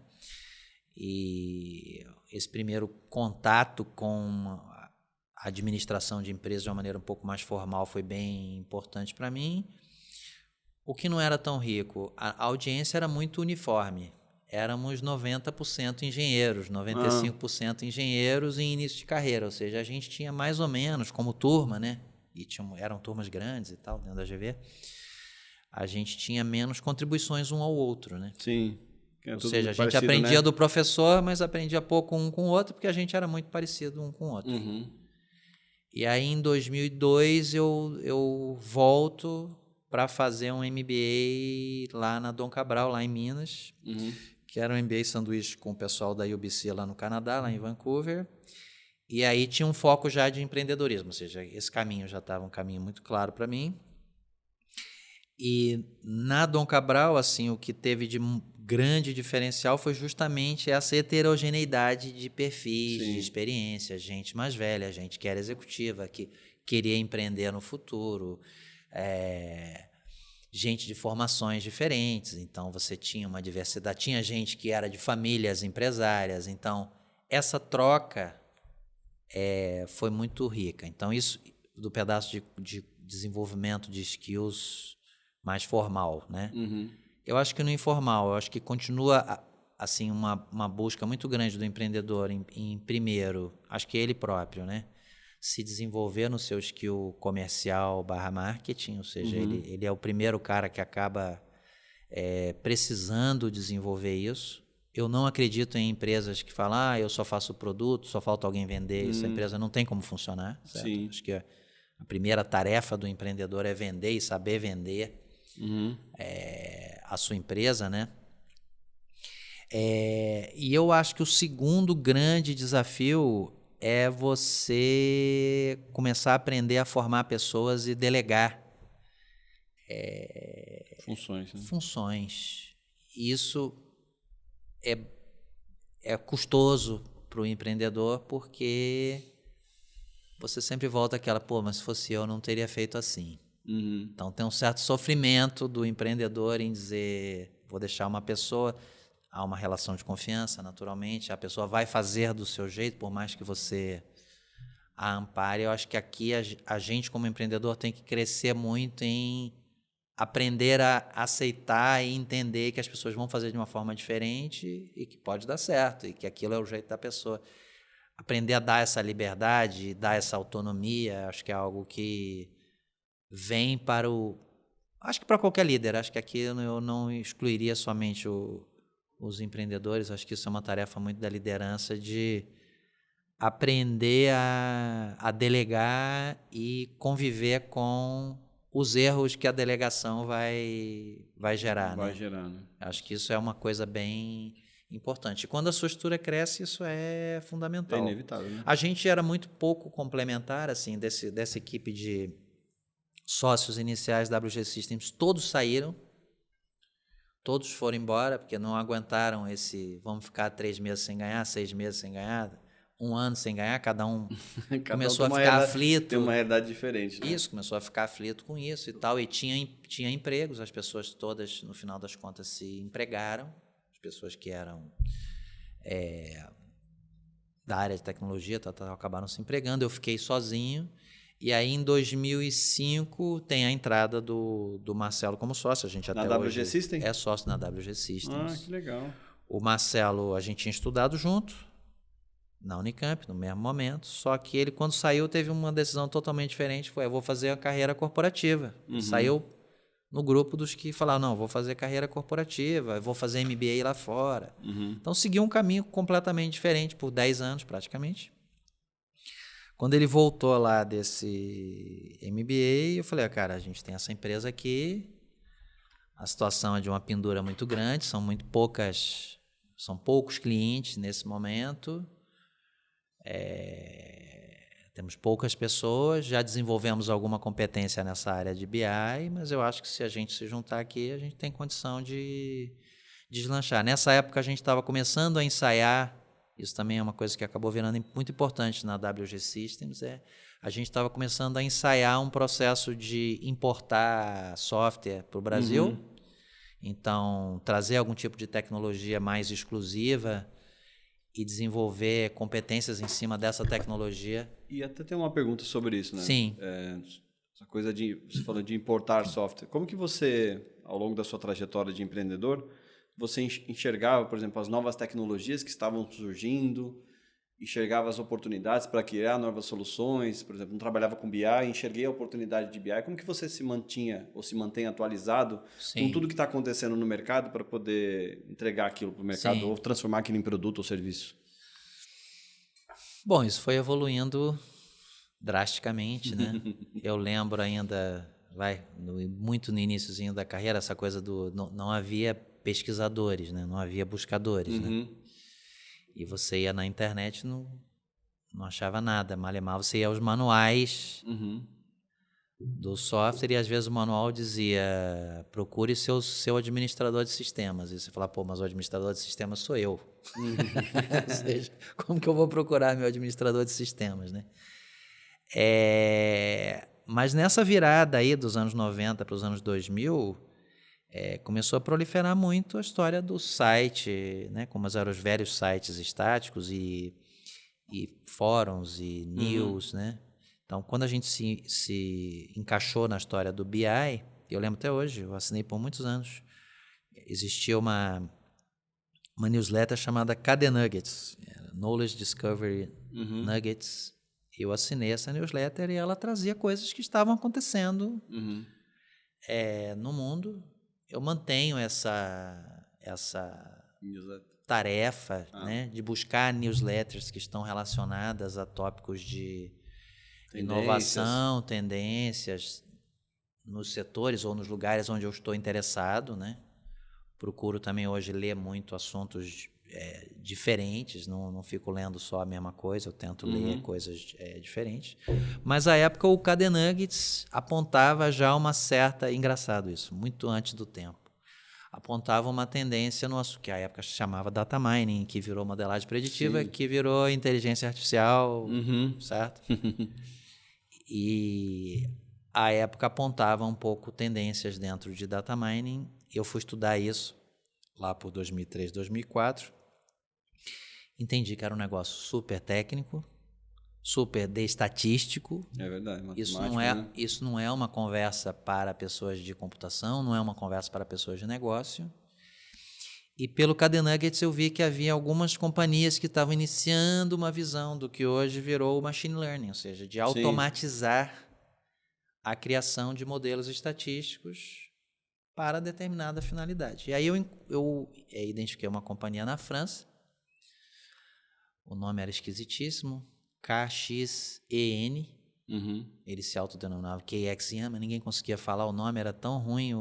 E esse primeiro contato com a administração de empresas de uma maneira um pouco mais formal foi bem importante para mim. O que não era tão rico, a audiência era muito uniforme. Éramos 90% engenheiros, 95% engenheiros em início de carreira. Ou seja, a gente tinha mais ou menos, como turma, né? E eram turmas grandes e tal, dentro da GV. A gente tinha menos contribuições um ao outro, né? Sim. Ou seja, a gente aprendia, né, do professor, mas aprendia pouco um com o outro, porque a gente era muito parecido um com o outro. E aí, em 2002, eu volto para fazer um MBA lá na Dom Cabral, lá em Minas, que era um MBA sanduíche com o pessoal da UBC lá no Canadá, lá em Vancouver. E aí tinha um foco já de empreendedorismo, ou seja, esse caminho já estava um caminho muito claro para mim. E na Dom Cabral, assim, o que teve de grande diferencial foi justamente essa heterogeneidade de perfis, de experiência, gente mais velha, gente que era executiva, que queria empreender no futuro, gente de formações diferentes. Então você tinha uma diversidade, tinha gente que era de famílias empresárias. Então essa troca foi muito rica. Então isso do pedaço de desenvolvimento de skills mais formal, né? Eu acho que no informal, eu acho que continua assim uma busca muito grande do empreendedor em primeiro, acho que ele próprio, né? Se desenvolver no seu skill comercial / marketing, ou seja, ele é o primeiro cara que acaba precisando desenvolver isso. Eu não acredito em empresas que falam, eu só faço o produto, só falta alguém vender, essa empresa não tem como funcionar, certo? Sim. Acho que a primeira tarefa do empreendedor é vender e saber vender a sua empresa, né? E eu acho que o segundo grande desafio é você começar a aprender a formar pessoas e delegar funções, né? Funções. Isso é custoso para o empreendedor, porque você sempre volta àquela, mas se fosse eu não teria feito assim. Então tem um certo sofrimento do empreendedor em dizer, vou deixar uma pessoa, há uma relação de confiança, naturalmente, a pessoa vai fazer do seu jeito, por mais que você a ampare. Eu acho que aqui a gente como empreendedor tem que crescer muito em aprender a aceitar e entender que as pessoas vão fazer de uma forma diferente e que pode dar certo, e que aquilo é o jeito da pessoa. Aprender a dar essa liberdade, dar essa autonomia, acho que é algo que vem para acho que para qualquer líder. Acho que aqui eu não excluiria somente os empreendedores. Acho que isso é uma tarefa muito da liderança, de aprender a delegar e conviver com os erros que a delegação vai gerar. Vai gerar, né? Acho que isso é uma coisa bem importante. E quando a sua estrutura cresce, isso é fundamental. É inevitável, né? A gente era muito pouco complementar, assim, dessa equipe de sócios iniciais da WG Systems. Todos saíram, todos foram embora, porque não aguentaram vamos ficar 3 meses sem ganhar, 6 meses sem ganhar, 1 ano sem ganhar, cada um começou a ficar aflito. Tem uma realidade diferente, né? Isso, começou a ficar aflito com isso e tal, e tinha empregos, as pessoas todas, no final das contas, se empregaram, as pessoas que eram da área de tecnologia acabaram se empregando, eu fiquei sozinho, E aí, em 2005, tem a entrada do Marcelo como sócio. A gente até Na hoje WG System? é sócio na WG Systems. Ah, que legal. O Marcelo, a gente tinha estudado junto na Unicamp, no mesmo momento. Só que ele, quando saiu, teve uma decisão totalmente diferente. Foi, eu vou fazer a carreira corporativa. Ele saiu no grupo dos que falaram, não, vou fazer carreira corporativa, vou fazer MBA lá fora. Então, seguiu um caminho completamente diferente por 10 anos, praticamente. Quando ele voltou lá desse MBA, eu falei, cara, a gente tem essa empresa aqui, a situação é de uma pendura muito grande, são poucos clientes nesse momento, temos poucas pessoas, já desenvolvemos alguma competência nessa área de BI, mas eu acho que se a gente se juntar aqui, a gente tem condição de deslanchar. Nessa época, a gente estava começando a ensaiar. Isso também é uma coisa que acabou virando muito importante na WG Systems. A gente estava começando a ensaiar um processo de importar software para o Brasil. Então, trazer algum tipo de tecnologia mais exclusiva e desenvolver competências em cima dessa tecnologia. E até tem uma pergunta sobre isso, né? Sim. Essa coisa você falou de importar software. Como que você, ao longo da sua trajetória de empreendedor, você enxergava, por exemplo, as novas tecnologias que estavam surgindo, enxergava as oportunidades para criar novas soluções? Por exemplo, não trabalhava com BI, enxerguei a oportunidade de BI. Como que você se mantinha ou se mantém atualizado com tudo que está acontecendo no mercado para poder entregar aquilo para o mercado ou transformar aquilo em produto ou serviço? Bom, isso foi evoluindo drasticamente, né? Eu lembro ainda, muito no iniciozinho da carreira, essa coisa não havia pesquisadores, né? Não havia buscadores, né? E você ia na internet, não achava nada. Malemar, você ia aos manuais do software e às vezes o manual dizia procure seu administrador de sistemas. E você fala, mas o administrador de sistemas sou eu. Ou seja, como que eu vou procurar meu administrador de sistemas, né? Mas nessa virada aí dos anos 90 para os anos 2000, começou a proliferar muito a história do site, né? Como eram os velhos sites estáticos e fóruns e news, né? Então, quando a gente se encaixou na história do BI, eu lembro até hoje, eu assinei por muitos anos, existia uma newsletter chamada KD Nuggets, Knowledge Discovery Nuggets. Eu assinei essa newsletter e ela trazia coisas que estavam acontecendo no mundo. Eu mantenho essa tarefa, né, de buscar newsletters que estão relacionadas a tópicos de inovação, tendências nos setores ou nos lugares onde eu estou interessado, né? Procuro também hoje ler muito assuntos diferentes, não fico lendo só a mesma coisa, eu tento ler coisas diferentes. Mas, à época, o KD Nuggets apontava já uma certa... Engraçado isso, muito antes do tempo. Apontava uma tendência que à época se chamava data mining, que virou modelagem preditiva, que virou inteligência artificial, certo? E, à época, apontava um pouco tendências dentro de data mining. Eu fui estudar isso lá por 2003, 2004. Entendi que era um negócio super técnico, super estatístico. É verdade, Isso não é uma conversa para pessoas de computação, não é uma conversa para pessoas de negócio. E pelo KD Nuggets eu vi que havia algumas companhias que estavam iniciando uma visão do que hoje virou o machine learning, ou seja, de automatizar a criação de modelos estatísticos para determinada finalidade. E aí eu identifiquei uma companhia na França, o nome era esquisitíssimo, KXEN, eles se autodenominavam KXEN, mas ninguém conseguia falar o nome, era tão ruim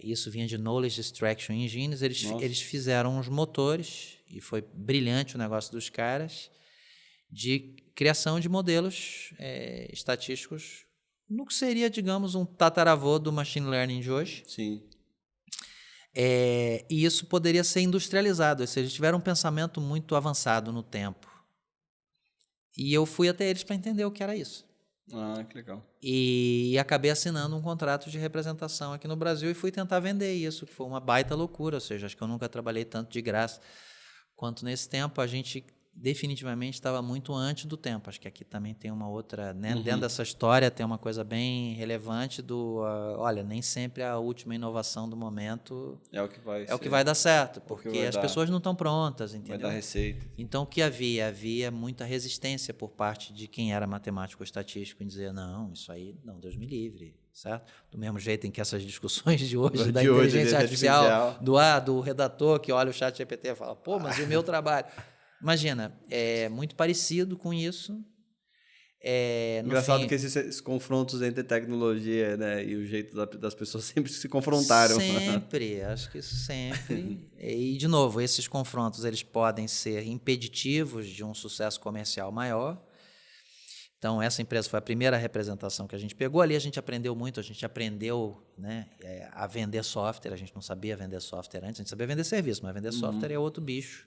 isso vinha de Knowledge Extraction Engines, eles fizeram uns motores, e foi brilhante o negócio dos caras, de criação de modelos estatísticos, no que seria, digamos, um tataravô do machine learning de hoje. Sim. E isso poderia ser industrializado, ou seja, eles tiveram um pensamento muito avançado no tempo. E eu fui até eles para entender o que era isso. Ah, que legal. E acabei assinando um contrato de representação aqui no Brasil e fui tentar vender isso, que foi uma baita loucura, ou seja, acho que eu nunca trabalhei tanto de graça quanto nesse tempo. A gente definitivamente estava muito antes do tempo. Acho que aqui também tem uma outra, né? Dentro dessa história tem uma coisa bem relevante olha, nem sempre a última inovação do momento é o que vai o que vai dar certo, que porque vai as dar. pessoas não estão prontas, Vai entendeu? dar receita. Então, o que havia? Havia muita resistência por parte de quem era matemático ou estatístico em dizer, não, isso aí, não, Deus me livre, certo? Do mesmo jeito em que essas discussões de hoje, da inteligência artificial, do redator que olha o chat GPT e fala, pô, mas e o meu trabalho? Imagina, é muito parecido com isso. Engraçado que esses confrontos entre tecnologia, né, e o jeito das pessoas sempre se confrontaram. Sempre, acho que isso sempre. E, de novo, esses confrontos eles podem ser impeditivos de um sucesso comercial maior. Então, essa empresa foi a primeira representação que a gente pegou. Ali a gente aprendeu muito, a gente aprendeu, né, a vender software. A gente não sabia vender software antes, a gente sabia vender serviço, mas vender software é outro bicho.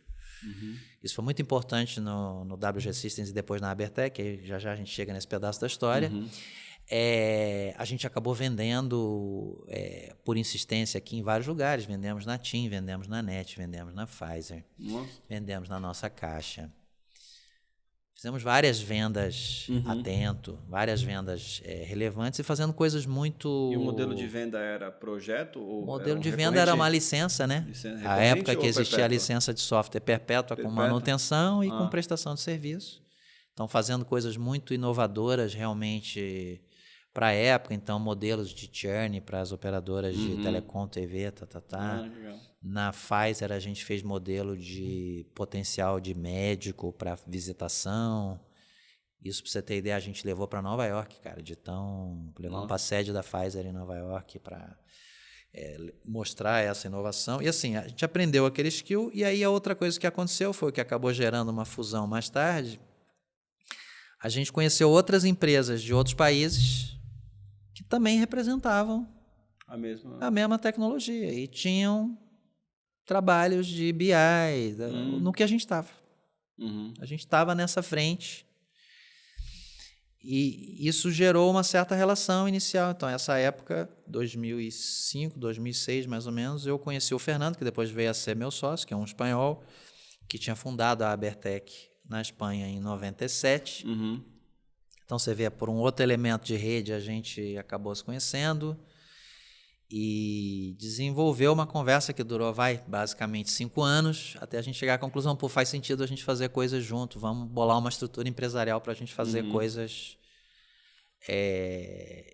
Isso foi muito importante no WG Systems e depois na Abertec, aí já a gente chega nesse pedaço da história. A gente acabou vendendo por insistência aqui em vários lugares. Vendemos na TIM, vendemos na NET, vendemos na Pfizer, vendemos na nossa Caixa. Fizemos várias vendas atento, várias vendas relevantes e fazendo coisas muito... E o modelo de venda era projeto? Ou o modelo de recorrente? venda era uma licença, né? A época que existia perpétua? a licença de software perpétua com manutenção e com prestação de serviço. Então, fazendo coisas muito inovadoras realmente para a época. Então, modelos de churn para as operadoras de telecom, TV, Legal. Na Pfizer, a gente fez modelo de potencial de médico para visitação. Isso, para você ter ideia, a gente levou para Nova York, cara. Levamos para a sede da Pfizer em Nova York para mostrar essa inovação. E assim, a gente aprendeu aquele skill. E aí, a outra coisa que aconteceu foi que acabou gerando uma fusão mais tarde. A gente conheceu outras empresas de outros países que também representavam a mesma tecnologia e tinham trabalhos de BI no que a gente estava. A gente estava nessa frente e isso gerou uma certa relação inicial. Então, essa época, 2005, 2006, mais ou menos, eu conheci o Fernando, que depois veio a ser meu sócio, que é um espanhol, que tinha fundado a Abertec na Espanha em 97. Então, você vê, por um outro elemento de rede, a gente acabou se conhecendo e desenvolveu uma conversa que durou, basicamente 5 anos, até a gente chegar à conclusão, faz sentido a gente fazer coisas junto, vamos bolar uma estrutura empresarial para a gente fazer coisas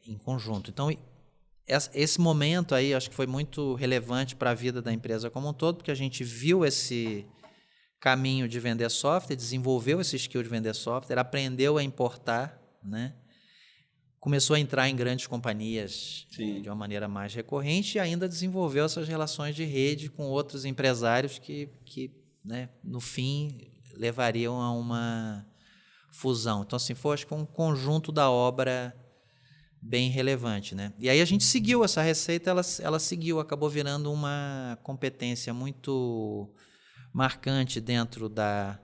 em conjunto. Então, esse momento aí, acho que foi muito relevante para a vida da empresa como um todo, porque a gente viu esse caminho de vender software, desenvolveu esse skill de vender software, aprendeu a importar, né? Começou a entrar em grandes companhias de uma maneira mais recorrente e ainda desenvolveu essas relações de rede com outros empresários que né, no fim, levariam a uma fusão. Então, assim, foi, acho que um conjunto da obra bem relevante, né? E aí a gente seguiu essa receita, ela seguiu, acabou virando uma competência muito marcante dentro da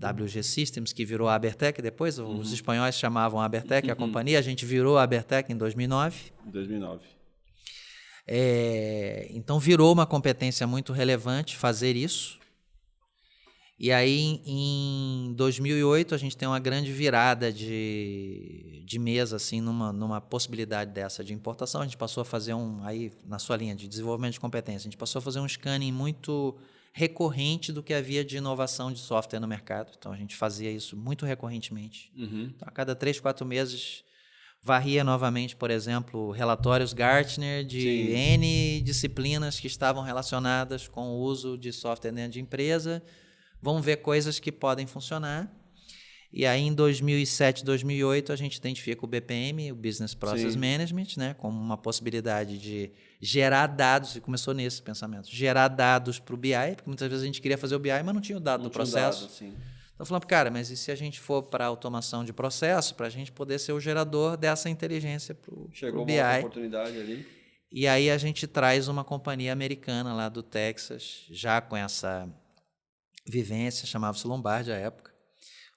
WG Systems, que virou a Abertec depois. Os espanhóis chamavam a Abertec, a companhia. A gente virou a Abertec em 2009. Então, virou uma competência muito relevante fazer isso. E aí, em 2008, a gente tem uma grande virada de mesa, assim, numa possibilidade dessa de importação. A gente passou a fazer aí na sua linha de desenvolvimento de competência, a gente passou a fazer um scanning muito recorrente do que havia de inovação de software no mercado. Então, a gente fazia isso muito recorrentemente. Então, a cada 3, 4 meses, varria novamente, por exemplo, relatórios Gartner de N disciplinas que estavam relacionadas com o uso de software dentro de empresa. Vamos ver coisas que podem funcionar. E aí, em 2007, 2008, a gente identifica o BPM, o Business Process Management, né, como uma possibilidade de gerar dados, e começou nesse pensamento, gerar dados para o BI, porque muitas vezes a gente queria fazer o BI, mas não tinha o dado do processo. Então, falando, cara, mas e se a gente for para automação de processo, para a gente poder ser o gerador dessa inteligência para o BI? Chegou uma oportunidade ali. E aí a gente traz uma companhia americana lá do Texas, já com essa vivência, chamava-se Lombardi à época.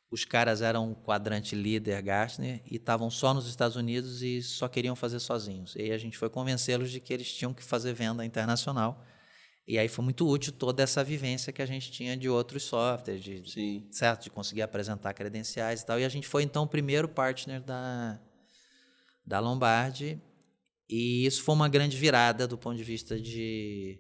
Os caras eram um quadrante líder Gartner e estavam só nos Estados Unidos e só queriam fazer sozinhos. E aí a gente foi convencê-los de que eles tinham que fazer venda internacional. E aí foi muito útil toda essa vivência que a gente tinha de outros softwares, certo? De conseguir apresentar credenciais e tal. E a gente foi, então, o primeiro partner da Lombardi. E isso foi uma grande virada do ponto de vista de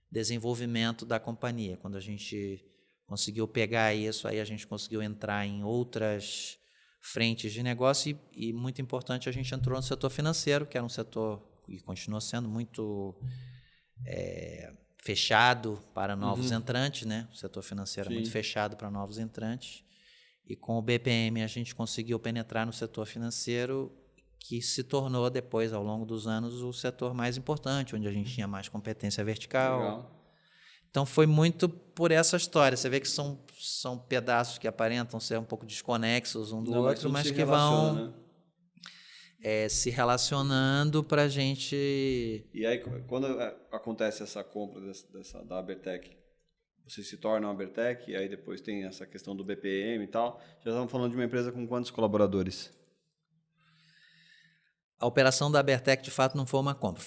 desenvolvimento da companhia. Quando a gente conseguiu pegar isso, aí a gente conseguiu entrar em outras frentes de negócio e muito importante, a gente entrou no setor financeiro, que era um setor e continua sendo muito fechado para novos entrantes, né? O setor financeiro é muito fechado para novos entrantes. E com o BPM a gente conseguiu penetrar no setor financeiro, que se tornou depois, ao longo dos anos, o setor mais importante, onde a gente tinha mais competência vertical. Legal. Então foi muito por essa história. Você vê que são pedaços que aparentam ser um pouco desconexos um do outro, mas que vão se relacionando para a gente... E aí, quando acontece essa compra da Abertec, vocês se tornam a Abertec, e aí depois tem essa questão do BPM e tal. Já estamos falando de uma empresa com quantos colaboradores? A operação da Abertec, de fato, não foi uma compra.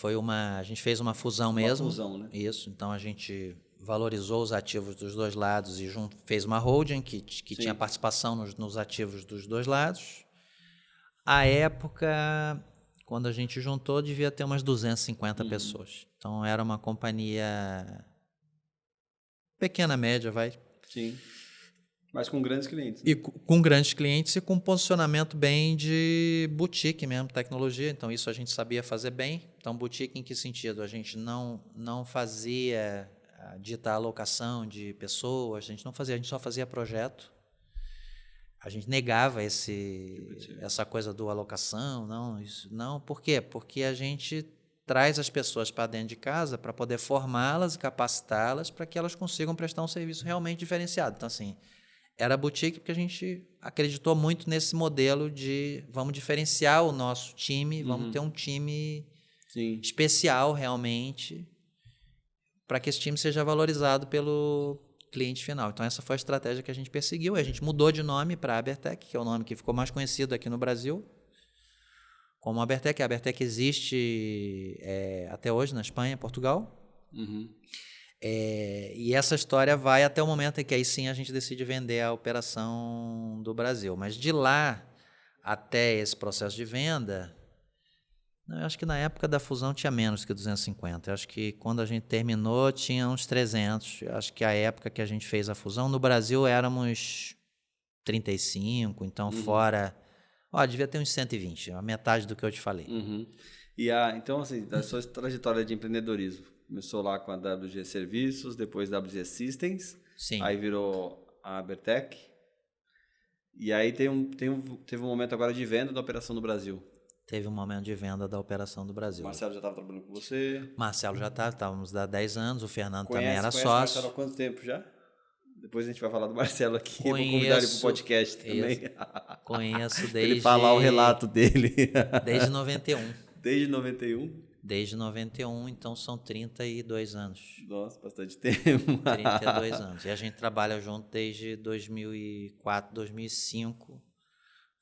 A gente fez uma fusão mesmo. Uma fusão, né? Isso. Então, a gente valorizou os ativos dos dois lados e fez uma holding que tinha participação nos ativos dos dois lados. À época, quando a gente juntou, devia ter umas 250 pessoas. Então, era uma companhia pequena, média, vai. Sim. Mas com grandes clientes. E com grandes clientes e com posicionamento bem de boutique mesmo, tecnologia. Então, isso a gente sabia fazer bem. Então, boutique em que sentido? A gente não fazia a dita alocação de pessoas, a gente só fazia projeto. A gente negava essa coisa do alocação, não. Por quê? Porque a gente traz as pessoas para dentro de casa para poder formá-las e capacitá-las para que elas consigam prestar um serviço realmente diferenciado. Então, assim, era boutique porque a gente acreditou muito nesse modelo de vamos diferenciar o nosso time, vamos ter um time especial realmente para que esse time seja valorizado pelo cliente final. Então, essa foi a estratégia que a gente perseguiu. A gente mudou de nome para Abertec, que é o nome que ficou mais conhecido aqui no Brasil como Abertec. A Abertec existe até hoje na Espanha, Portugal. E essa história vai até o momento em que aí sim a gente decide vender a operação do Brasil. Mas de lá até esse processo de venda, eu acho que na época da fusão tinha menos que 250. Eu acho que quando a gente terminou tinha uns 300. Eu acho que a época que a gente fez a fusão, no Brasil éramos 35, então fora... devia ter uns 120, a metade do que eu te falei. E então, assim, da sua trajetória de empreendedorismo, começou lá com a WG Serviços, depois WG Systems, aí virou a Abertec, e aí teve um momento agora de venda da operação do Brasil. Teve um momento de venda da operação do Brasil. Marcelo já estava trabalhando com você? Marcelo já estávamos há 10 anos, o Fernando também era sócio. Marcelo há quanto tempo já? Depois a gente vai falar do Marcelo aqui, eu vou convidar ele para o podcast também. Conheço desde... ele falar o relato dele. Desde 91. Desde 91? Desde 91, então são 32 anos. Nossa, bastante tempo. 32 anos. E a gente trabalha junto desde 2004, 2005.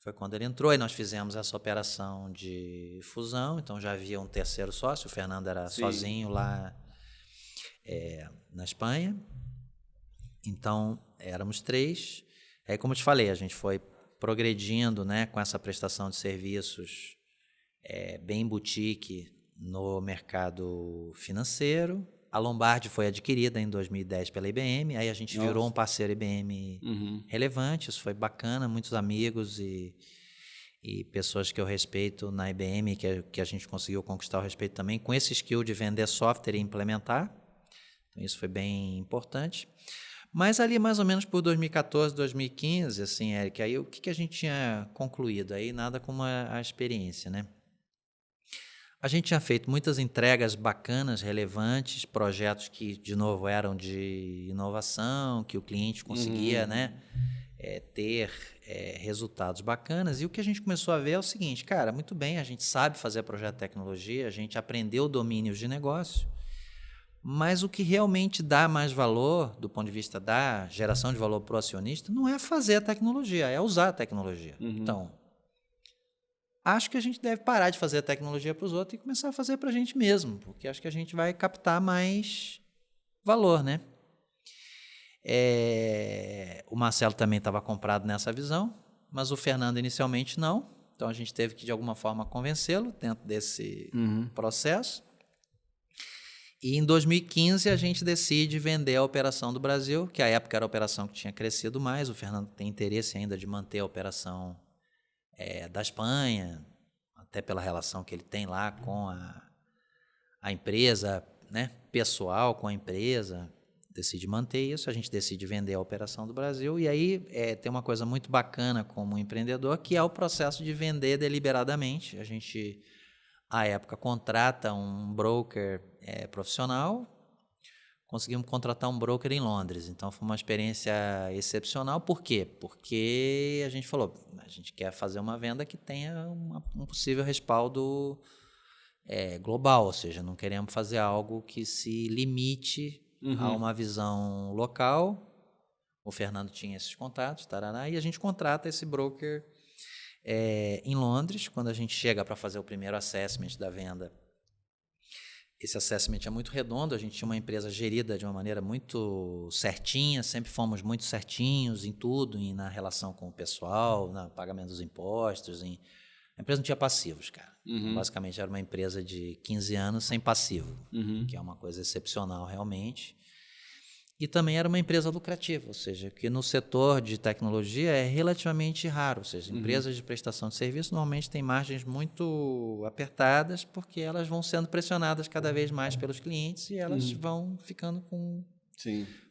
Foi quando ele entrou e nós fizemos essa operação de fusão. Então já havia um terceiro sócio, o Fernando era sozinho lá na Espanha. Então éramos 3. Aí, como eu te falei, a gente foi progredindo, né, com essa prestação de serviços bem boutique no mercado financeiro. A Lombardi foi adquirida em 2010 pela IBM, aí a gente virou um parceiro IBM relevante. Isso foi bacana, muitos amigos e pessoas que eu respeito na IBM, que a gente conseguiu conquistar o respeito também, com esse skill de vender software e implementar. Então, isso foi bem importante. Mas ali, mais ou menos por 2014, 2015, assim, Eric, aí o que a gente tinha concluído? Aí nada como a experiência, né? A gente tinha feito muitas entregas bacanas, relevantes, projetos que, de novo, eram de inovação, que o cliente conseguia ter resultados bacanas. E o que a gente começou a ver é o seguinte, cara, muito bem, a gente sabe fazer projeto de tecnologia, a gente aprendeu domínios de negócio, mas o que realmente dá mais valor, do ponto de vista da geração de valor para o acionista, não é fazer a tecnologia, é usar a tecnologia. Então, acho que a gente deve parar de fazer a tecnologia para os outros e começar a fazer para a gente mesmo, porque acho que a gente vai captar mais valor, né? O Marcelo também estava comprado nessa visão, mas o Fernando inicialmente não. Então, a gente teve que, de alguma forma, convencê-lo dentro desse processo. E em 2015 a gente decide vender a operação do Brasil, que à época era a operação que tinha crescido mais. O Fernando tem interesse ainda de manter a operação da Espanha, até pela relação que ele tem lá com a empresa, né, pessoal com a empresa. Decide manter isso, a gente decide vender a operação do Brasil. E aí tem uma coisa muito bacana como empreendedor, que é o processo de vender deliberadamente. A gente, à época, contrata um broker profissional. Conseguimos contratar um broker em Londres. Então, foi uma experiência excepcional. Por quê? Porque a gente falou, a gente quer fazer uma venda que tenha um possível respaldo global. Ou seja, não queremos fazer algo que se limite a uma visão local. O Fernando tinha esses contatos, tarará, e a gente contrata esse broker em Londres. Quando a gente chega para fazer o primeiro assessment da venda, esse assessment é muito redondo. A gente tinha uma empresa gerida de uma maneira muito certinha, sempre fomos muito certinhos em tudo, na relação com o pessoal, no pagamento dos impostos. A empresa não tinha passivos, cara. Então, basicamente, era uma empresa de 15 anos sem passivo, que é uma coisa excepcional realmente. E também era uma empresa lucrativa, ou seja, que no setor de tecnologia é relativamente raro. Ou seja, empresas de prestação de serviço normalmente têm margens muito apertadas, porque elas vão sendo pressionadas cada vez mais pelos clientes e elas vão ficando com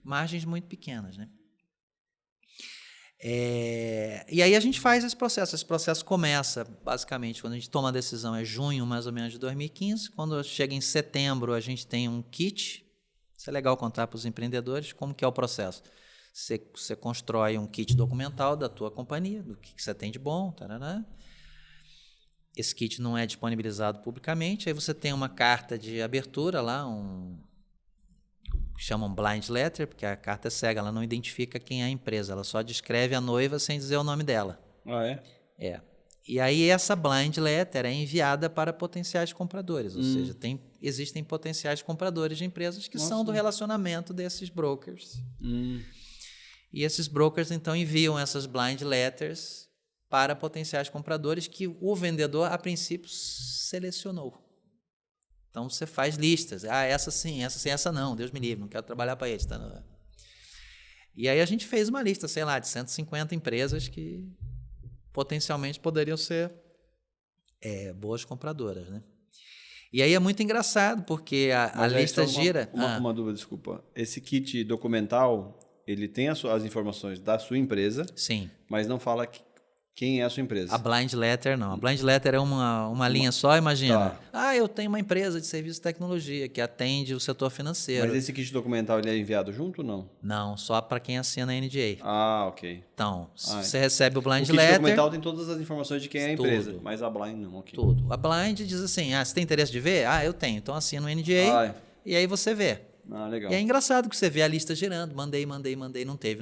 margens muito pequenas, né? E aí a gente faz esse processo. Esse processo começa, basicamente, quando a gente toma a decisão, é junho, mais ou menos, de 2015. Quando chega em setembro, a gente tem um kit. Isso é legal contar para os empreendedores como que é o processo. Você constrói um kit documental da tua companhia, do que você tem de bom, tarará. Esse kit não é disponibilizado publicamente. Aí você tem uma carta de abertura lá, chamam blind letter, porque a carta é cega, ela não identifica quem é a empresa, ela só descreve a noiva sem dizer o nome dela. Ah, é? É. E aí essa blind letter é enviada para potenciais compradores, ou seja, existem potenciais compradores de empresas que são do relacionamento desses brokers. E esses brokers, então, enviam essas blind letters para potenciais compradores que o vendedor, a princípio, selecionou. Então, você faz listas. Essa sim, essa não. Deus me livre, não quero trabalhar para eles. Tá? E aí a gente fez uma lista, sei lá, de 150 empresas que potencialmente poderiam ser boas compradoras, né? E aí é muito engraçado, porque a lista gira... Uma dúvida, desculpa. Esse kit documental, ele tem as informações da sua empresa, sim, mas não fala quem é a sua empresa. A blind letter não. A blind letter é uma linha só, imagina. Tá. Eu tenho uma empresa de serviço de tecnologia que atende o setor financeiro. Mas esse kit documental ele é enviado junto ou não? Não, só para quem assina a NDA. Ah, ok. Então, você recebe o blind letter... O kit documental tem todas as informações de quem é a empresa, mas a blind não, ok. Tudo. A blind diz assim, você tem interesse de ver? Eu tenho. Então assina o NDA e aí você vê. Legal. E é engraçado que você vê a lista girando. Mandei, não teve.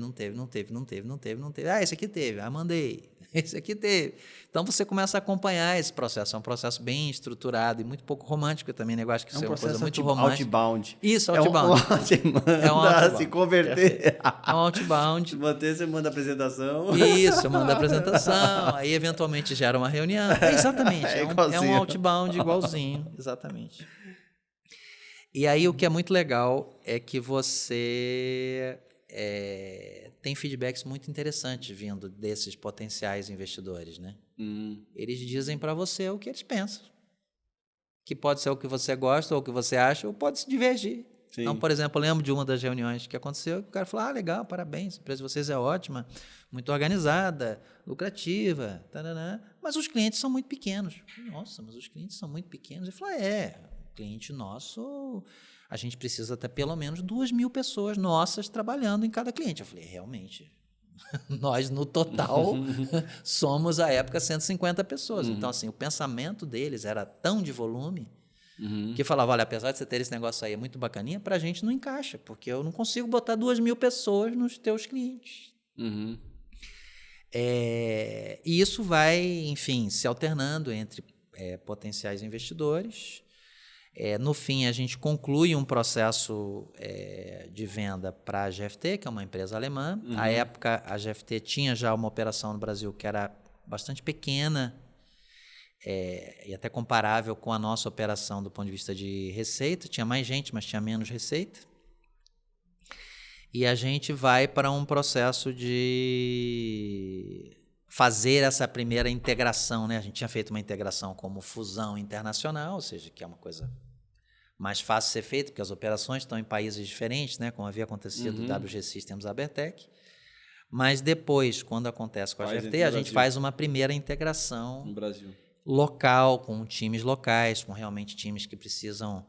Esse aqui teve. Mandei. Esse aqui teve. Então, você começa a acompanhar esse processo. É um processo bem estruturado e muito pouco romântico também. Eu acho que isso é uma coisa muito romântica. Outbound. Isso, outbound. Você manda se converter. É um outbound. Se manter, você manda a apresentação. Isso, manda a apresentação. Aí, eventualmente, gera uma reunião. Exatamente. É um outbound igualzinho. Exatamente. E aí, o que é muito legal é que você... tem feedbacks muito interessantes vindo desses potenciais investidores, né? Eles dizem para você o que eles pensam. Que pode ser o que você gosta ou o que você acha, ou pode se divergir. Sim. Então, por exemplo, eu lembro de uma das reuniões que aconteceu, que o cara falou, legal, parabéns, a empresa de vocês é ótima, muito organizada, lucrativa, tarará, mas os clientes são muito pequenos. Nossa, mas os clientes são muito pequenos. Ele falou, cliente nosso... A gente precisa ter pelo menos 2.000 pessoas nossas trabalhando em cada cliente. Eu falei, realmente, nós no total somos, à época, 150 pessoas. Então, assim, o pensamento deles era tão de volume que falava, olha, apesar de você ter esse negócio aí muito bacaninha, para a gente não encaixa, porque eu não consigo botar 2.000 pessoas nos teus clientes. E isso vai, enfim, se alternando entre potenciais investidores. No fim, a gente conclui um processo de venda para a GFT, que é uma empresa alemã. À época, a GFT tinha já uma operação no Brasil que era bastante pequena, e até comparável com a nossa operação do ponto de vista de receita. Tinha mais gente, mas tinha menos receita. E a gente vai para um processo de fazer essa primeira integração, né? A gente tinha feito uma integração como fusão internacional, ou seja, que é uma coisa mais fácil de ser feita, porque as operações estão em países diferentes, né? Como havia acontecido do WG Systems e Abertec. Mas depois, quando acontece com a GFT, a gente faz uma primeira integração no Brasil, local, com times locais, com realmente times que precisam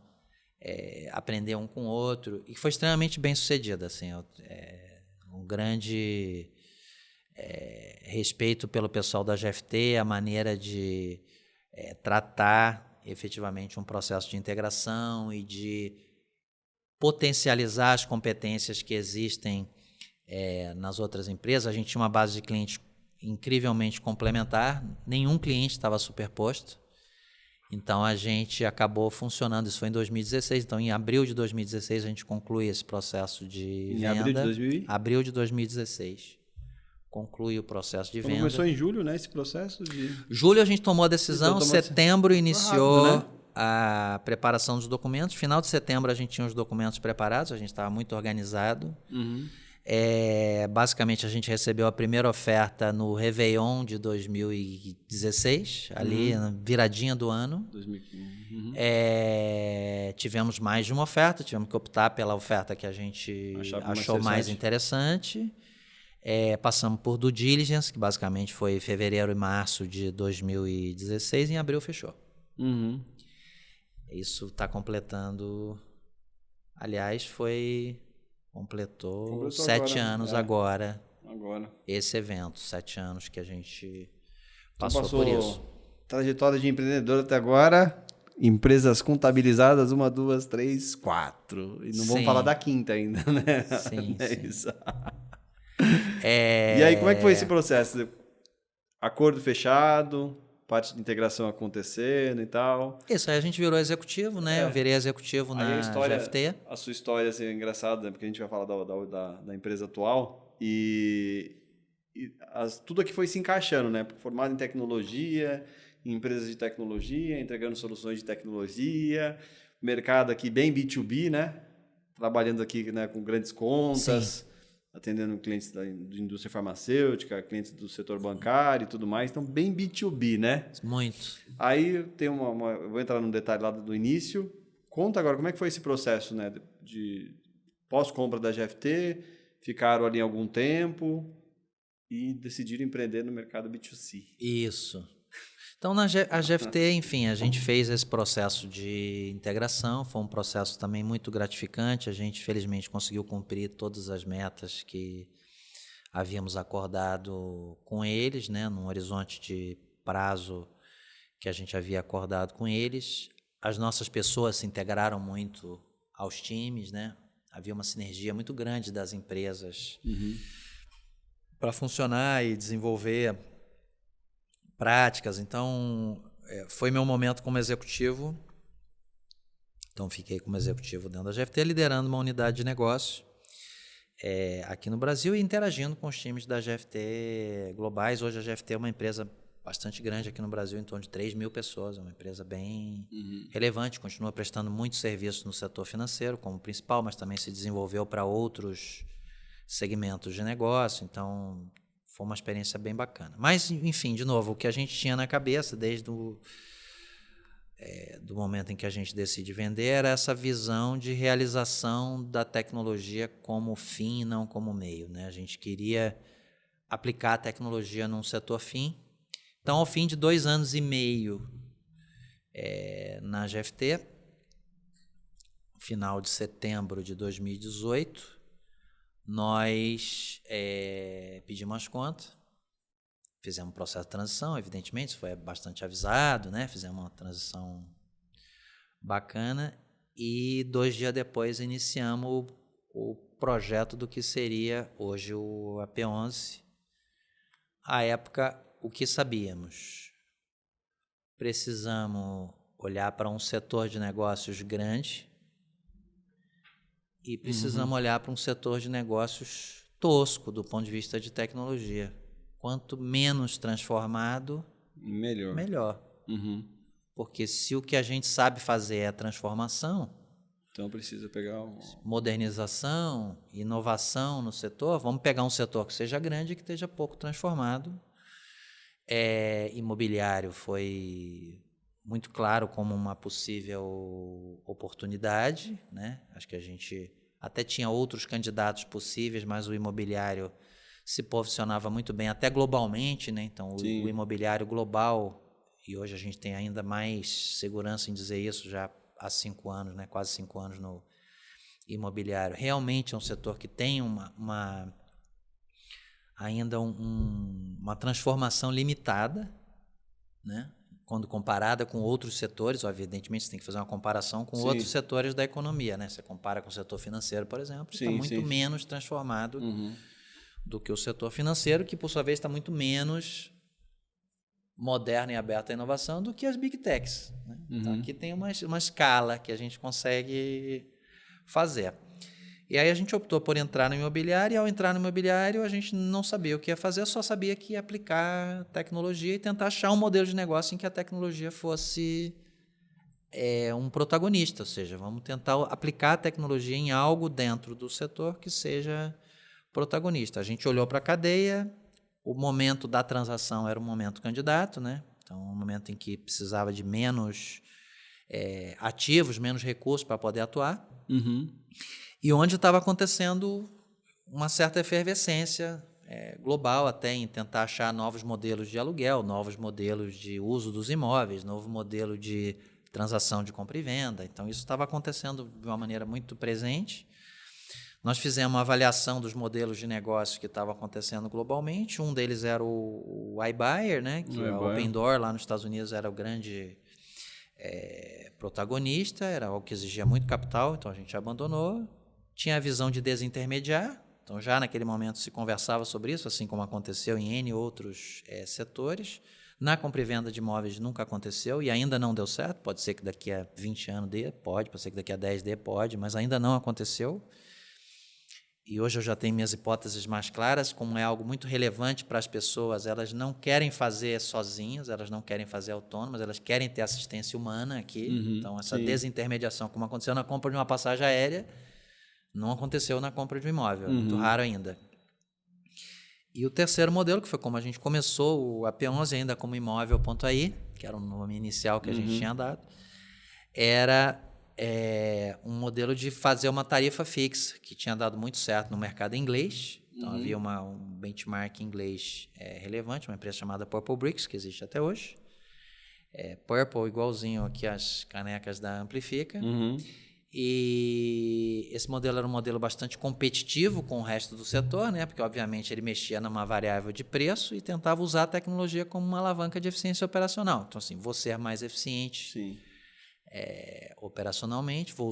aprender um com o outro, e foi extremamente bem sucedida, assim, um grande respeito pelo pessoal da GFT, a maneira de tratar efetivamente um processo de integração e de potencializar as competências que existem nas outras empresas. A gente tinha uma base de clientes incrivelmente complementar, nenhum cliente estava superposto. Então, a gente acabou funcionando, isso foi em 2016, então em abril de 2016 a gente conclui esse processo de venda. Em abril de 2000? Abril de 2016. Conclui o processo de venda. Começou em julho, né, esse processo? Julho a gente tomou a decisão, setembro iniciou rápido, né? a preparação dos documentos, final de setembro a gente tinha os documentos preparados, a gente estava muito organizado. Basicamente, a gente recebeu a primeira oferta no Réveillon de 2016, ali na viradinha do ano. 2015. Tivemos mais de uma oferta, tivemos que optar pela oferta que a gente achou mais interessante. Passamos por due diligence, que basicamente foi fevereiro e março de 2016, e em abril fechou. Isso está completando... Aliás, completou 7 anos agora. Esse evento, 7 anos que a gente passou por isso. Trajetória de empreendedor até agora, empresas contabilizadas, 1, 2, 3, 4. E não vamos falar da quinta ainda, né? Sim. Isso. E aí, como é que foi esse processo? Acordo fechado, parte de integração acontecendo e tal. Isso, aí a gente virou executivo, né? Eu virei executivo na GFT. A sua história assim, é engraçada, né? Porque a gente vai falar da empresa atual tudo aqui foi se encaixando, né? Formado em tecnologia, em empresas de tecnologia, entregando soluções de tecnologia, mercado aqui bem B2B, né? Trabalhando aqui, né, com grandes contas. Sim. Atendendo clientes da indústria farmacêutica, clientes do setor bancário e tudo mais. Então, bem B2B, né? Muito. Aí tem eu vou entrar num detalhe lá do início. Conta agora, como é que foi esse processo, né? De pós-compra da GFT, ficaram ali algum tempo e decidiram empreender no mercado B2C. Isso. Então, a GFT, enfim, a gente fez esse processo de integração, foi um processo também muito gratificante, a gente felizmente conseguiu cumprir todas as metas que havíamos acordado com eles, né, num horizonte de prazo que a gente havia acordado com eles. As nossas pessoas se integraram muito aos times, né, havia uma sinergia muito grande das empresas para funcionar e desenvolver práticas. Então, foi meu momento como executivo. Então, fiquei como executivo dentro da GFT, liderando uma unidade de negócio aqui no Brasil e interagindo com os times da GFT globais. Hoje a GFT é uma empresa bastante grande aqui no Brasil, em torno de 3 mil pessoas. É uma empresa bem relevante, continua prestando muito serviço no setor financeiro como principal, mas também se desenvolveu para outros segmentos de negócio. Então, foi uma experiência bem bacana. Mas, enfim, de novo, o que a gente tinha na cabeça desde do momento em que a gente decide vender era essa visão de realização da tecnologia como fim e não como meio, né? A gente queria aplicar a tecnologia num setor fim. Então, ao fim de 2 anos e meio na GFT, final de setembro de 2018, nós pedimos as contas, fizemos um processo de transição, evidentemente, isso foi bastante avisado, né? Fizemos uma transição bacana e 2 dias depois iniciamos o projeto do que seria hoje o AP11. À época, o que sabíamos? Precisamos olhar para um setor de negócios grande e precisamos olhar para um setor de negócios tosco do ponto de vista de tecnologia. Quanto menos transformado, melhor. Porque se o que a gente sabe fazer é a transformação, então precisa pegar modernização, inovação no setor, vamos pegar um setor que seja grande e que esteja pouco transformado. Imobiliário foi muito claro como uma possível oportunidade, né? Acho que a gente até tinha outros candidatos possíveis, mas o imobiliário se posicionava muito bem, até globalmente, né? Então, o imobiliário global, e hoje a gente tem ainda mais segurança em dizer isso, já há 5 anos, né? Quase 5 anos no imobiliário. Realmente é um setor que tem ainda uma transformação limitada, né? Quando comparada com outros setores, evidentemente você tem que fazer uma comparação com outros setores da economia, né? Você compara com o setor financeiro, por exemplo, está muito menos transformado do que o setor financeiro, que por sua vez está muito menos moderno e aberto à inovação do que as Big Techs, né? Então aqui tem uma escala que a gente consegue fazer. E aí a gente optou por entrar no imobiliário, e ao entrar no imobiliário a gente não sabia o que ia fazer, só sabia que ia aplicar tecnologia e tentar achar um modelo de negócio em que a tecnologia fosse um protagonista, ou seja, vamos tentar aplicar a tecnologia em algo dentro do setor que seja protagonista. A gente olhou para a cadeia, o momento da transação era um momento candidato, né? Então, um momento em que precisava de menos ativos, menos recursos para poder atuar. E onde estava acontecendo uma certa efervescência global até em tentar achar novos modelos de aluguel, novos modelos de uso dos imóveis, novo modelo de transação de compra e venda. Então, isso estava acontecendo de uma maneira muito presente. Nós fizemos uma avaliação dos modelos de negócio que estavam acontecendo globalmente. Um deles era o iBuyer, né? Que a Opendoor, lá nos Estados Unidos, era o grande protagonista, era algo que exigia muito capital, então a gente abandonou. Tinha a visão de desintermediar, então já naquele momento se conversava sobre isso, assim como aconteceu em N outros setores. Na compra e venda de imóveis nunca aconteceu e ainda não deu certo, pode ser que daqui a 20 anos dê, pode ser que daqui a 10 dê, pode, mas ainda não aconteceu. E hoje eu já tenho minhas hipóteses mais claras, como é algo muito relevante para as pessoas, elas não querem fazer sozinhas, elas não querem fazer autônomas, elas querem ter assistência humana aqui. Então, essa desintermediação, como aconteceu na compra de uma passagem aérea, não aconteceu na compra de um imóvel, muito raro ainda. E o terceiro modelo, que foi como a gente começou, o AP11 ainda como imóvel.ai, que era o nome inicial que a gente tinha dado, era um modelo de fazer uma tarifa fixa, que tinha dado muito certo no mercado inglês. Então, havia um benchmark inglês relevante, uma empresa chamada Purple Bricks, que existe até hoje. Purple, igualzinho aqui as canecas da Amplifica. E esse modelo era um modelo bastante competitivo com o resto do setor, né? Porque, obviamente, ele mexia numa variável de preço e tentava usar a tecnologia como uma alavanca de eficiência operacional. Então, assim, vou ser mais eficiente operacionalmente, vou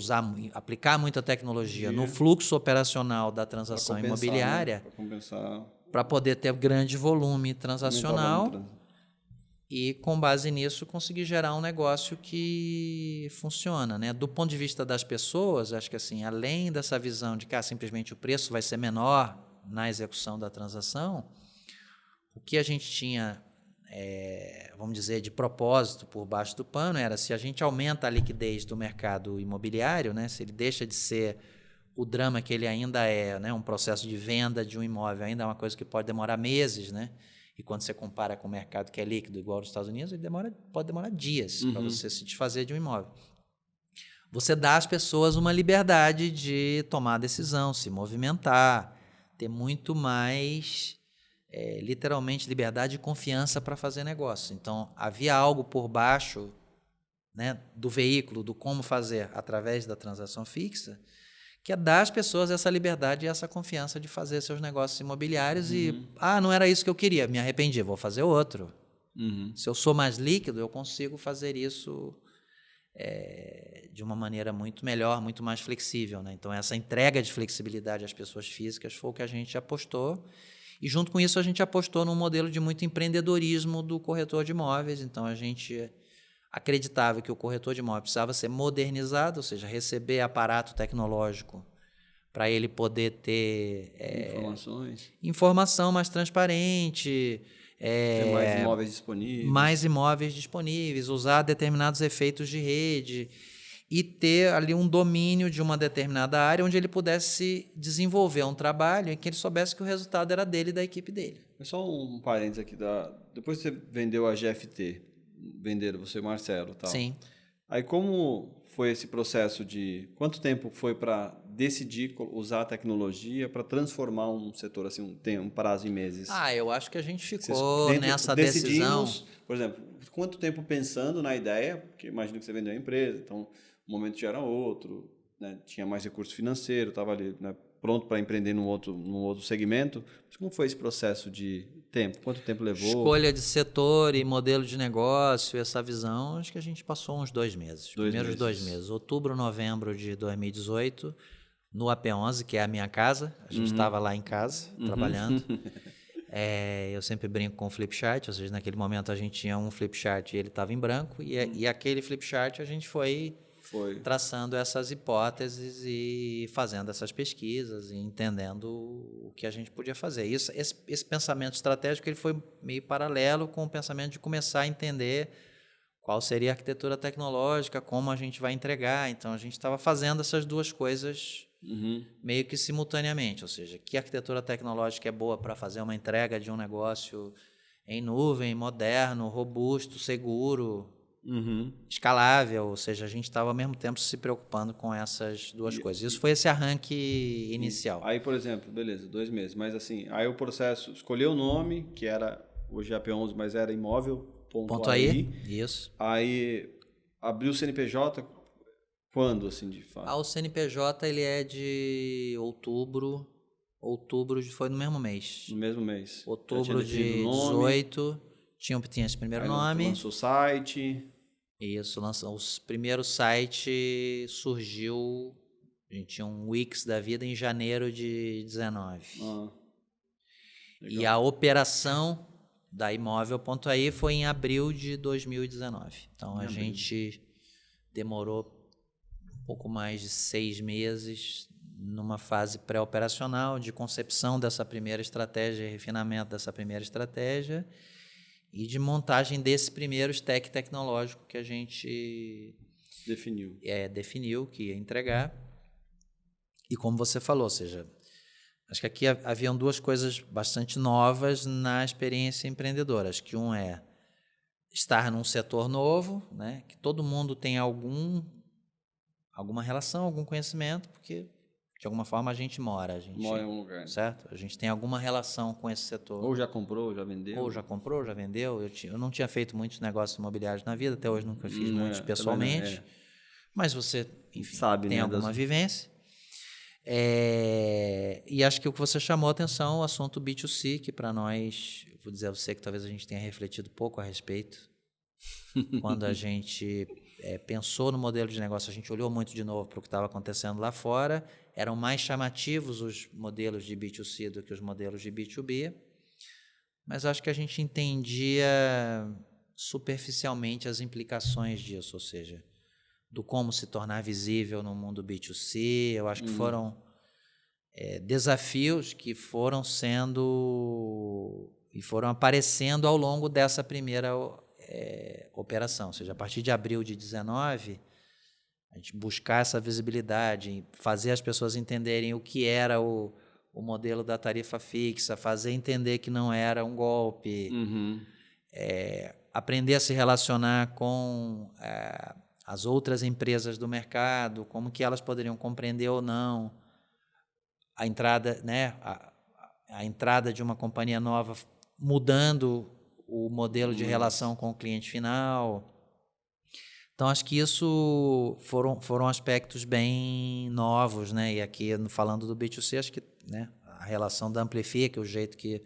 aplicar muita tecnologia no fluxo operacional da transação imobiliária, para poder ter grande volume transacional e, com base nisso, conseguir gerar um negócio que funciona, né? Do ponto de vista das pessoas, acho que assim, além dessa visão de que simplesmente o preço vai ser menor na execução da transação, o que a gente tinha, vamos dizer, de propósito por baixo do pano era, se a gente aumenta a liquidez do mercado imobiliário, né? Se ele deixa de ser o drama que ele ainda é, né? Um processo de venda de um imóvel ainda é uma coisa que pode demorar meses, né? E quando você compara com o mercado que é líquido, igual nos Estados Unidos, ele pode demorar dias para você se desfazer de um imóvel. Você dá às pessoas uma liberdade de tomar decisão, se movimentar, ter muito mais, literalmente, liberdade e confiança para fazer negócio. Então, havia algo por baixo, né, do veículo, do como fazer através da transação fixa, que é dar às pessoas essa liberdade e essa confiança de fazer seus negócios imobiliários e, não era isso que eu queria, me arrependi, vou fazer outro. Se eu sou mais líquido, eu consigo fazer isso de uma maneira muito melhor, muito mais flexível, né? Então, essa entrega de flexibilidade às pessoas físicas foi o que a gente apostou. E, junto com isso, a gente apostou num modelo de muito empreendedorismo do corretor de imóveis. Então, a gente acreditava que o corretor de imóvel precisava ser modernizado, ou seja, receber aparato tecnológico para ele poder ter informação mais transparente, ter mais imóveis disponíveis, usar determinados efeitos de rede e ter ali um domínio de uma determinada área onde ele pudesse desenvolver um trabalho em que ele soubesse que o resultado era dele e da equipe dele. Só um parênteses aqui. Depois que você vendeu a GFT, venderam você e o Marcelo e tal. Sim. Aí como foi esse processo de... Quanto tempo foi para decidir usar a tecnologia para transformar um setor, assim, tem um prazo em meses? Eu acho que a gente ficou nessa decisão... Por exemplo, quanto tempo pensando na ideia? Porque imagino que você vendeu a empresa, então o momento já era outro, né? Tinha mais recurso financeiro, estava ali, né, pronto para empreender num outro segmento. Mas como foi esse processo de tempo? Quanto tempo levou? Escolha de setor e modelo de negócio, essa visão, acho que a gente passou uns 2 meses. Primeiros 2 meses. Outubro, novembro de 2018, no AP11, que é a minha casa. A gente estava lá em casa, trabalhando. Eu sempre brinco com o flip chart, ou seja, naquele momento a gente tinha um flip chart e ele estava em branco. E aquele flip chart a gente foi traçando essas hipóteses e fazendo essas pesquisas e entendendo o que a gente podia fazer. Esse pensamento estratégico ele foi meio paralelo com o pensamento de começar a entender qual seria a arquitetura tecnológica, como a gente vai entregar. Então, a gente estava fazendo essas duas coisas meio que simultaneamente. Ou seja, que arquitetura tecnológica é boa para fazer uma entrega de um negócio em nuvem, moderno, robusto, seguro, escalável, ou seja, a gente estava ao mesmo tempo se preocupando com essas duas coisas. Isso foi esse arranque inicial. Aí, por exemplo, beleza, 2 meses, mas assim, aí o processo, escolheu o nome, que era hoje AP11, mas era imóvel.ai. Isso. Aí abriu o CNPJ, quando, assim, de fato? O CNPJ ele é de outubro foi no mesmo mês. No mesmo mês. Outubro de 18, tinha esse primeiro nome. Lançou o site. Isso, os primeiros sites surgiu, a gente tinha um Wix da vida em janeiro de 19. E a operação da Imóvel.ai foi em abril de 2019. Então, a gente demorou um pouco mais de 6 meses numa fase pré-operacional de concepção dessa primeira estratégia, refinamento dessa primeira estratégia e de montagem desse primeiro stack tecnológico que a gente definiu que ia entregar. E como você falou, ou seja, acho que aqui haviam 2 coisas bastante novas na experiência empreendedora. Acho que um é estar num setor novo, né, que todo mundo tem alguma relação, algum conhecimento, porque de alguma forma a gente mora em um lugar, certo? A gente tem alguma relação com esse setor. Ou já comprou, já vendeu. Eu não tinha feito muitos negócios imobiliários na vida, até hoje nunca fiz muitos pessoalmente. Mas você, enfim, sabe, tem alguma vivência. E acho que o que você chamou a atenção é o assunto B2C, que para nós, vou dizer a você que talvez a gente tenha refletido pouco a respeito. Quando a gente pensou no modelo de negócio, a gente olhou muito de novo para o que estava acontecendo lá fora. Eram mais chamativos os modelos de B2C do que os modelos de B2B, mas acho que a gente entendia superficialmente as implicações disso, ou seja, do como se tornar visível no mundo B2C. Eu acho que foram desafios que foram aparecendo ao longo dessa primeira operação, ou seja, a partir de abril de 19, a gente buscar essa visibilidade, fazer as pessoas entenderem o que era o modelo da tarifa fixa, fazer entender que não era um golpe, aprender a se relacionar com as outras empresas do mercado, como que elas poderiam compreender ou não a entrada, né, a entrada de uma companhia nova, mudando o modelo de relação com o cliente final. Então, acho que isso foram aspectos bem novos, né? E aqui, falando do B2C, acho que, né, a relação da Amplifica, o jeito que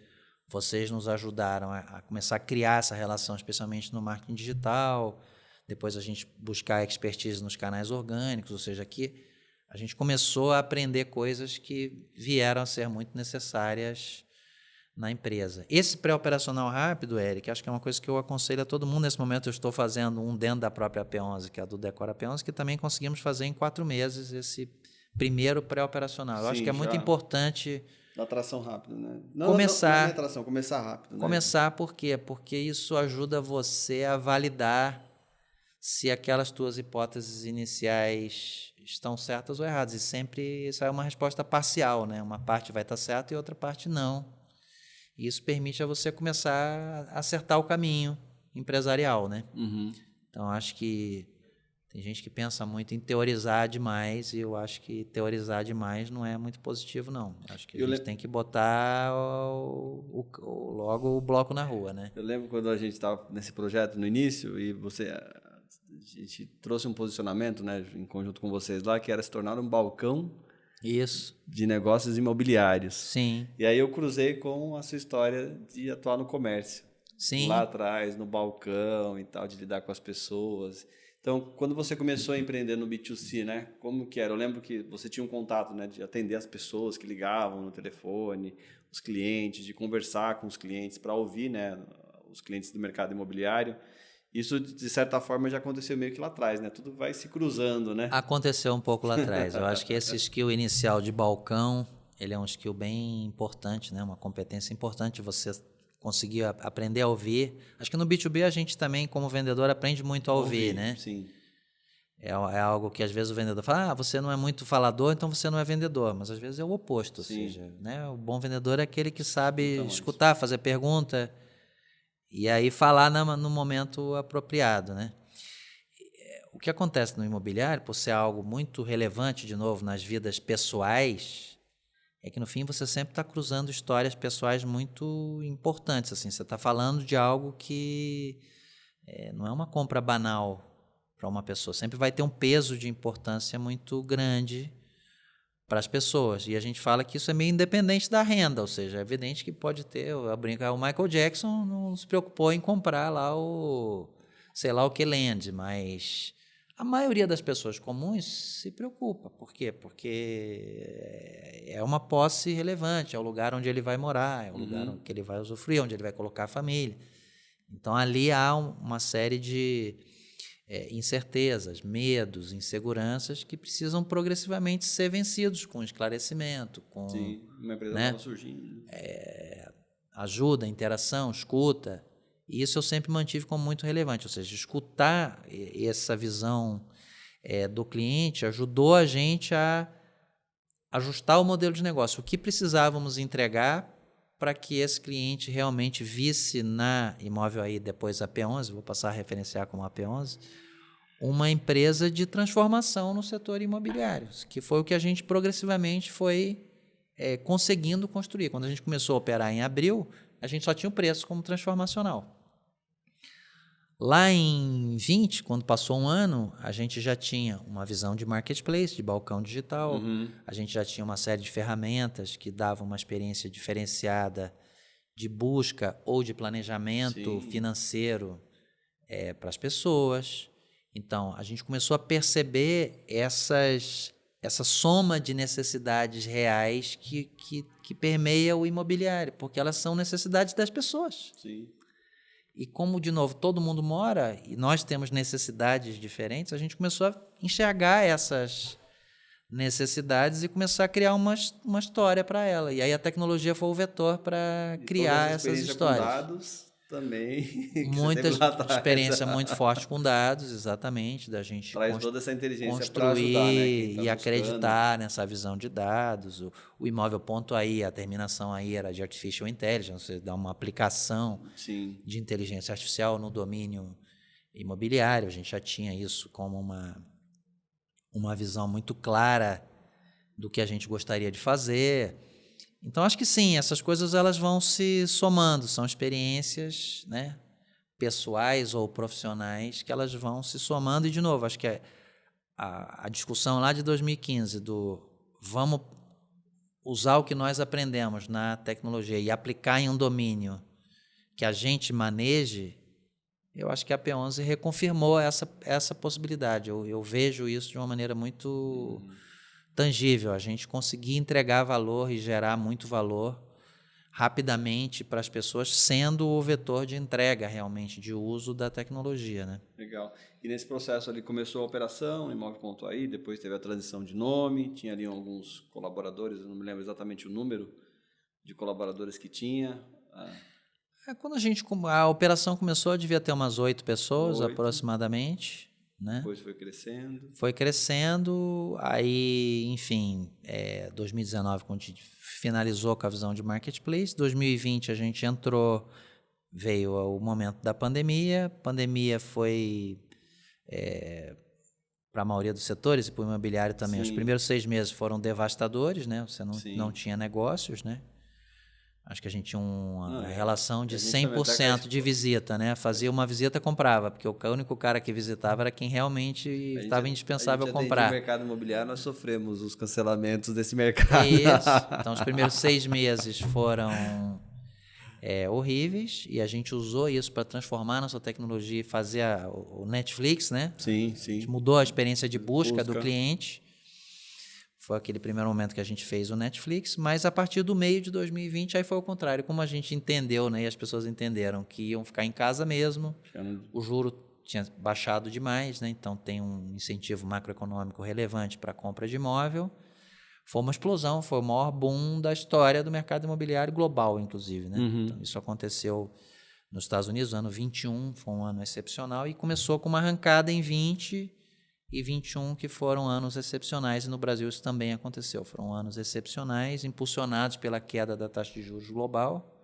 vocês nos ajudaram a começar a criar essa relação, especialmente no marketing digital, depois a gente buscar expertise nos canais orgânicos, ou seja, aqui a gente começou a aprender coisas que vieram a ser muito necessárias na empresa. Esse pré-operacional rápido, Eric, acho que é uma coisa que eu aconselho a todo mundo. Nesse momento eu estou fazendo um dentro da própria AP11, que é a do Decora AP11, que também conseguimos fazer em 4 meses esse primeiro pré-operacional. Eu acho que é muito importante... Da atração rápida, né? Começar. Não é atração, começar rápido. Né? Começar por quê? Porque isso ajuda você a validar se aquelas tuas hipóteses iniciais estão certas ou erradas. E sempre isso é uma resposta parcial, né? Uma parte vai estar certa e outra parte não. E isso permite a você começar a acertar o caminho empresarial, né? Uhum. Então, acho que tem gente que pensa muito em teorizar demais, e eu acho que teorizar demais não é muito positivo, não. Acho que a gente tem que botar logo o bloco na rua, né? Eu lembro quando a gente estava nesse projeto no início e a gente trouxe um posicionamento, né, em conjunto com vocês lá, que era se tornar um balcão de negócios imobiliários. Sim. E aí eu cruzei com a sua história de atuar no comércio. Sim. Lá atrás, no balcão e tal, de lidar com as pessoas. Então, quando você começou a empreender no B2C, né? Como que era? Eu lembro que você tinha um contato, né, de atender as pessoas que ligavam no telefone, os clientes, de conversar com os clientes para ouvir, né, os clientes do mercado imobiliário. Isso, de certa forma, já aconteceu meio que lá atrás, né? Tudo vai se cruzando, né? Aconteceu um pouco lá atrás. Eu acho que esse skill inicial de balcão, ele é um skill bem importante, né? Uma competência importante, você conseguir aprender a ouvir. Acho que no B2B a gente também, como vendedor, aprende muito a ouvir, né? Sim. É algo que às vezes o vendedor fala, você não é muito falador, então você não é vendedor. Mas às vezes é o oposto. Sim. Ou seja, né? O bom vendedor é aquele que sabe escutar, fazer pergunta e aí falar no momento apropriado, né? O que acontece no imobiliário, por ser algo muito relevante, de novo, nas vidas pessoais, é que no fim você sempre está cruzando histórias pessoais muito importantes. Assim, você está falando de algo que não é uma compra banal para uma pessoa. Sempre vai ter um peso de importância muito grande para as pessoas. E a gente fala que isso é meio independente da renda, ou seja, é evidente que pode ter... O Michael Jackson não se preocupou em comprar lá sei lá o que land, mas... A maioria das pessoas comuns se preocupa. Por quê? Porque é uma posse relevante, é o lugar onde ele vai morar, é o lugar que ele vai usufruir, onde ele vai colocar a família. Então, ali há uma série de incertezas, medos, inseguranças que precisam progressivamente ser vencidos com esclarecimento, com... Sim, uma empresa nova surgindo. Ajuda, interação, escuta. E isso eu sempre mantive como muito relevante, ou seja, escutar essa visão do cliente ajudou a gente a ajustar o modelo de negócio. O que precisávamos entregar para que esse cliente realmente visse na Imóvel aí, depois a AP11, vou passar a referenciar como a AP11, uma empresa de transformação no setor imobiliário, que foi o que a gente progressivamente foi conseguindo construir. Quando a gente começou a operar em abril, a gente só tinha o preço como transformacional. Lá em 20, quando passou um ano, a gente já tinha uma visão de marketplace, de balcão digital, a gente já tinha uma série de ferramentas que davam uma experiência diferenciada de busca ou de planejamento financeiro para as pessoas. Então, a gente começou a perceber essa soma de necessidades reais que permeia o imobiliário, porque elas são necessidades das pessoas. Sim. E como, de novo, todo mundo mora e nós temos necessidades diferentes, a gente começou a enxergar essas necessidades e começar a criar uma história para ela. E aí a tecnologia foi o vetor para criar essas histórias. Com dados também. Muita experiência muito forte com dados, exatamente, da gente traz toda essa inteligência construir ajudar, né, quem tá e acreditar nessa visão de dados. O imóvel ponto aí, a terminação aí era de Artificial Intelligence, você dá uma aplicação de inteligência artificial no domínio imobiliário. A gente já tinha isso como uma visão muito clara do que a gente gostaria de fazer. Então, acho que sim, essas coisas elas vão se somando, são experiências, né, pessoais ou profissionais que elas vão se somando. E, de novo, acho que a discussão lá de 2015 do vamos usar o que nós aprendemos na tecnologia e aplicar em um domínio que a gente maneje, eu acho que a AP11 reconfirmou essa possibilidade. Eu vejo isso de uma maneira muito... tangível, a gente conseguir entregar valor e gerar muito valor rapidamente para as pessoas, sendo o vetor de entrega realmente, de uso da tecnologia, né? Legal. E nesse processo ali começou a operação, Imóvel.ai, depois teve a transição de nome, tinha ali alguns colaboradores, eu não me lembro exatamente o número de colaboradores que tinha. Quando a operação começou, devia ter umas 8 pessoas 8. aproximadamente, né? Depois foi crescendo. Foi crescendo, aí, enfim, 2019, quando a gente finalizou com a visão de marketplace, 2020 a gente entrou, veio o momento da pandemia, a pandemia foi para a maioria dos setores e para o imobiliário também. Os primeiros 6 meses foram devastadores, né? Você não tinha negócios, né? Acho que a gente tinha uma relação de 100% de visita, né? Fazia uma visita, comprava, porque o único cara que visitava era quem realmente estava indispensável comprar. No mercado imobiliário, nós sofremos os cancelamentos desse mercado. Isso. Então, os primeiros 6 meses foram horríveis e a gente usou isso para transformar a nossa tecnologia e fazer o Netflix, né? Sim. A gente mudou a experiência de busca do cliente. Foi aquele primeiro momento que a gente fez o Netflix, mas a partir do meio de 2020 aí foi o contrário. Como a gente entendeu, né, e as pessoas entenderam que iam ficar em casa mesmo, o juro tinha baixado demais, né, então tem um incentivo macroeconômico relevante para a compra de imóvel. Foi uma explosão, foi o maior boom da história do mercado imobiliário global, inclusive, né? Então, isso aconteceu nos Estados Unidos, no ano 21, foi um ano excepcional e começou com uma arrancada em 20 e 21, que foram anos excepcionais, e no Brasil isso também aconteceu. Foram anos excepcionais, impulsionados pela queda da taxa de juros global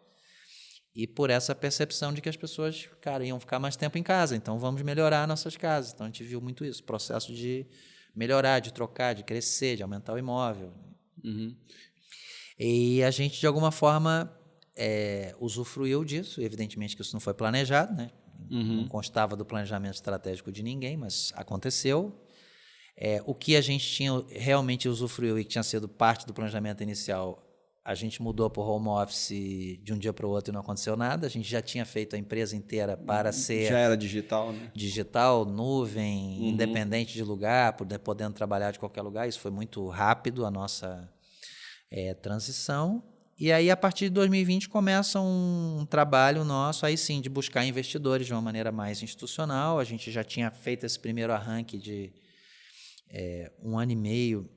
e por essa percepção de que as pessoas, iam ficar mais tempo em casa, então vamos melhorar nossas casas. Então a gente viu muito isso, processo de melhorar, de trocar, de crescer, de aumentar o imóvel. E a gente, de alguma forma, usufruiu disso. Evidentemente que isso não foi planejado, né? Não constava do planejamento estratégico de ninguém, mas aconteceu. O que a gente tinha realmente usufruiu e que tinha sido parte do planejamento inicial, a gente mudou para o home office de um dia para o outro e não aconteceu nada. A gente já tinha feito a empresa inteira para ser... Já era digital, né? Digital, nuvem, independente de lugar, podendo trabalhar de qualquer lugar. Isso foi muito rápido, a nossa transição. E aí, a partir de 2020, começa um trabalho nosso, aí sim, de buscar investidores de uma maneira mais institucional. A gente já tinha feito esse primeiro arranque de 1 ano e meio,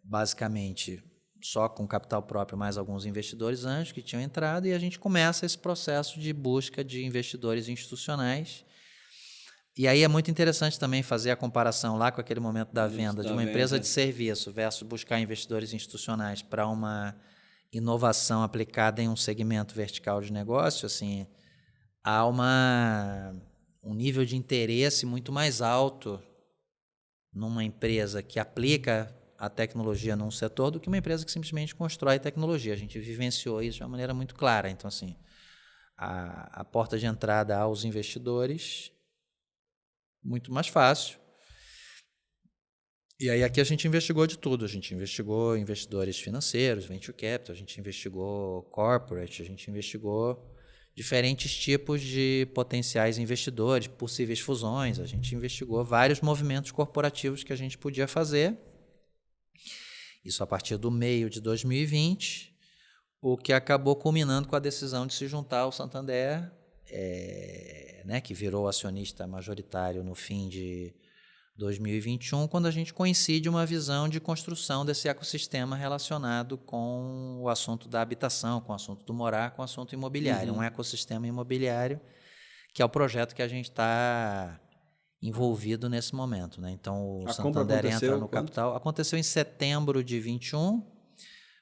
basicamente, só com capital próprio, mais alguns investidores anjos que tinham entrado, e a gente começa esse processo de busca de investidores institucionais. E aí é muito interessante também fazer a comparação lá com aquele momento da venda de uma empresa de serviço versus buscar investidores institucionais para uma inovação aplicada em um segmento vertical de negócio. Assim, há um nível de interesse muito mais alto numa empresa que aplica a tecnologia num setor do que uma empresa que simplesmente constrói tecnologia. A gente vivenciou isso de uma maneira muito clara. Então, assim, a porta de entrada aos investidores muito mais fácil. E aí aqui a gente investigou de tudo. A gente investigou investidores financeiros, venture capital, a gente investigou corporate, a gente investigou diferentes tipos de potenciais investidores, possíveis fusões. A gente investigou vários movimentos corporativos que a gente podia fazer. Isso a partir do meio de 2020, o que acabou culminando com a decisão de se juntar ao Santander, que virou acionista majoritário no fim de 2021, quando a gente coincide uma visão de construção desse ecossistema relacionado com o assunto da habitação, com o assunto do morar, com o assunto imobiliário. Um ecossistema imobiliário, que é o projeto que a gente está envolvido nesse momento, né? Então, o Santander entra no capital. Aconteceu em setembro de 21,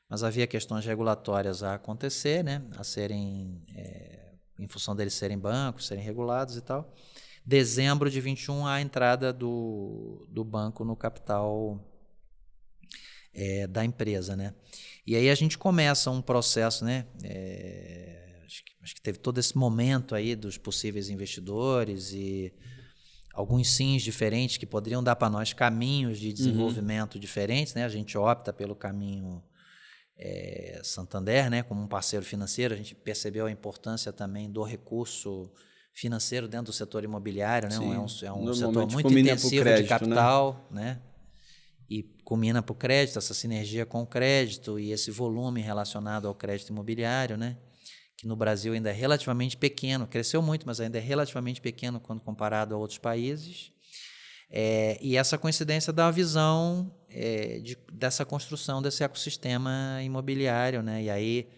mas havia questões regulatórias a acontecer, né? A serem... em função deles serem bancos, serem regulados e tal. Dezembro de 21, a entrada do banco no capital da empresa, né? E aí a gente começa um processo, né? Acho que teve todo esse momento aí dos possíveis investidores e alguns sims diferentes que poderiam dar para nós caminhos de desenvolvimento diferentes, né? A gente opta pelo caminho Santander, né, como um parceiro financeiro. A gente percebeu a importância também do recurso financeiro dentro do setor imobiliário, né? É um setor muito intensivo crédito, de capital, né? e culmina para o crédito, essa sinergia com o crédito e esse volume relacionado ao crédito imobiliário, né? Que no Brasil ainda é relativamente pequeno, cresceu muito, mas ainda é relativamente pequeno quando comparado a outros países. E essa coincidência dá a visão dessa construção desse ecossistema imobiliário, né? E aí,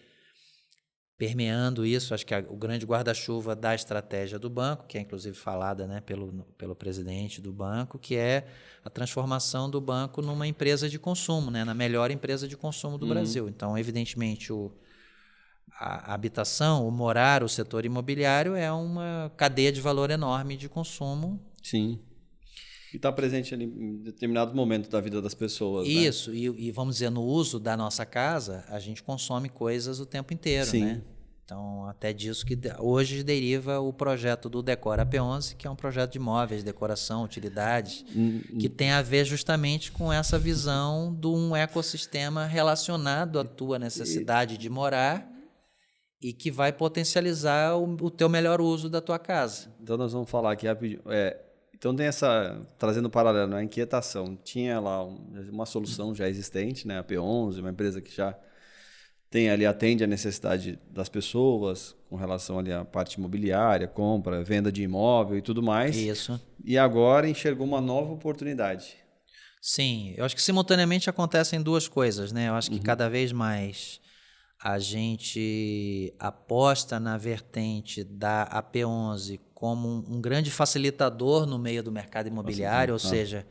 permeando isso, acho que o grande guarda-chuva da estratégia do banco, que é inclusive falada, né, pelo presidente do banco, que é a transformação do banco numa empresa de consumo, né, na melhor empresa de consumo do Brasil. Então, evidentemente, a habitação, o morar, o setor imobiliário é uma cadeia de valor enorme de consumo. Sim. E está presente ali em determinado momento da vida das pessoas. Isso, né? e vamos dizer, no uso da nossa casa, a gente consome coisas o tempo inteiro, Sim. né? Então, até disso que hoje deriva o projeto do Decora AP11, que é um projeto de móveis, decoração, utilidades, que tem a ver justamente com essa visão de um ecossistema relacionado à tua necessidade de morar e que vai potencializar o teu melhor uso da tua casa. Então, nós vamos falar aqui rapidinho. Então, tem trazendo um paralelo, a inquietação. Tinha lá uma solução já existente, né? A P11, uma empresa que já atende a necessidade das pessoas com relação ali à parte imobiliária, compra, venda de imóvel e tudo mais. Isso. E agora enxergou uma nova oportunidade. Sim, eu acho que simultaneamente acontecem duas coisas, né? Eu acho que cada vez mais a gente aposta na vertente da AP11 como um grande facilitador no meio do mercado imobiliário, ou seja,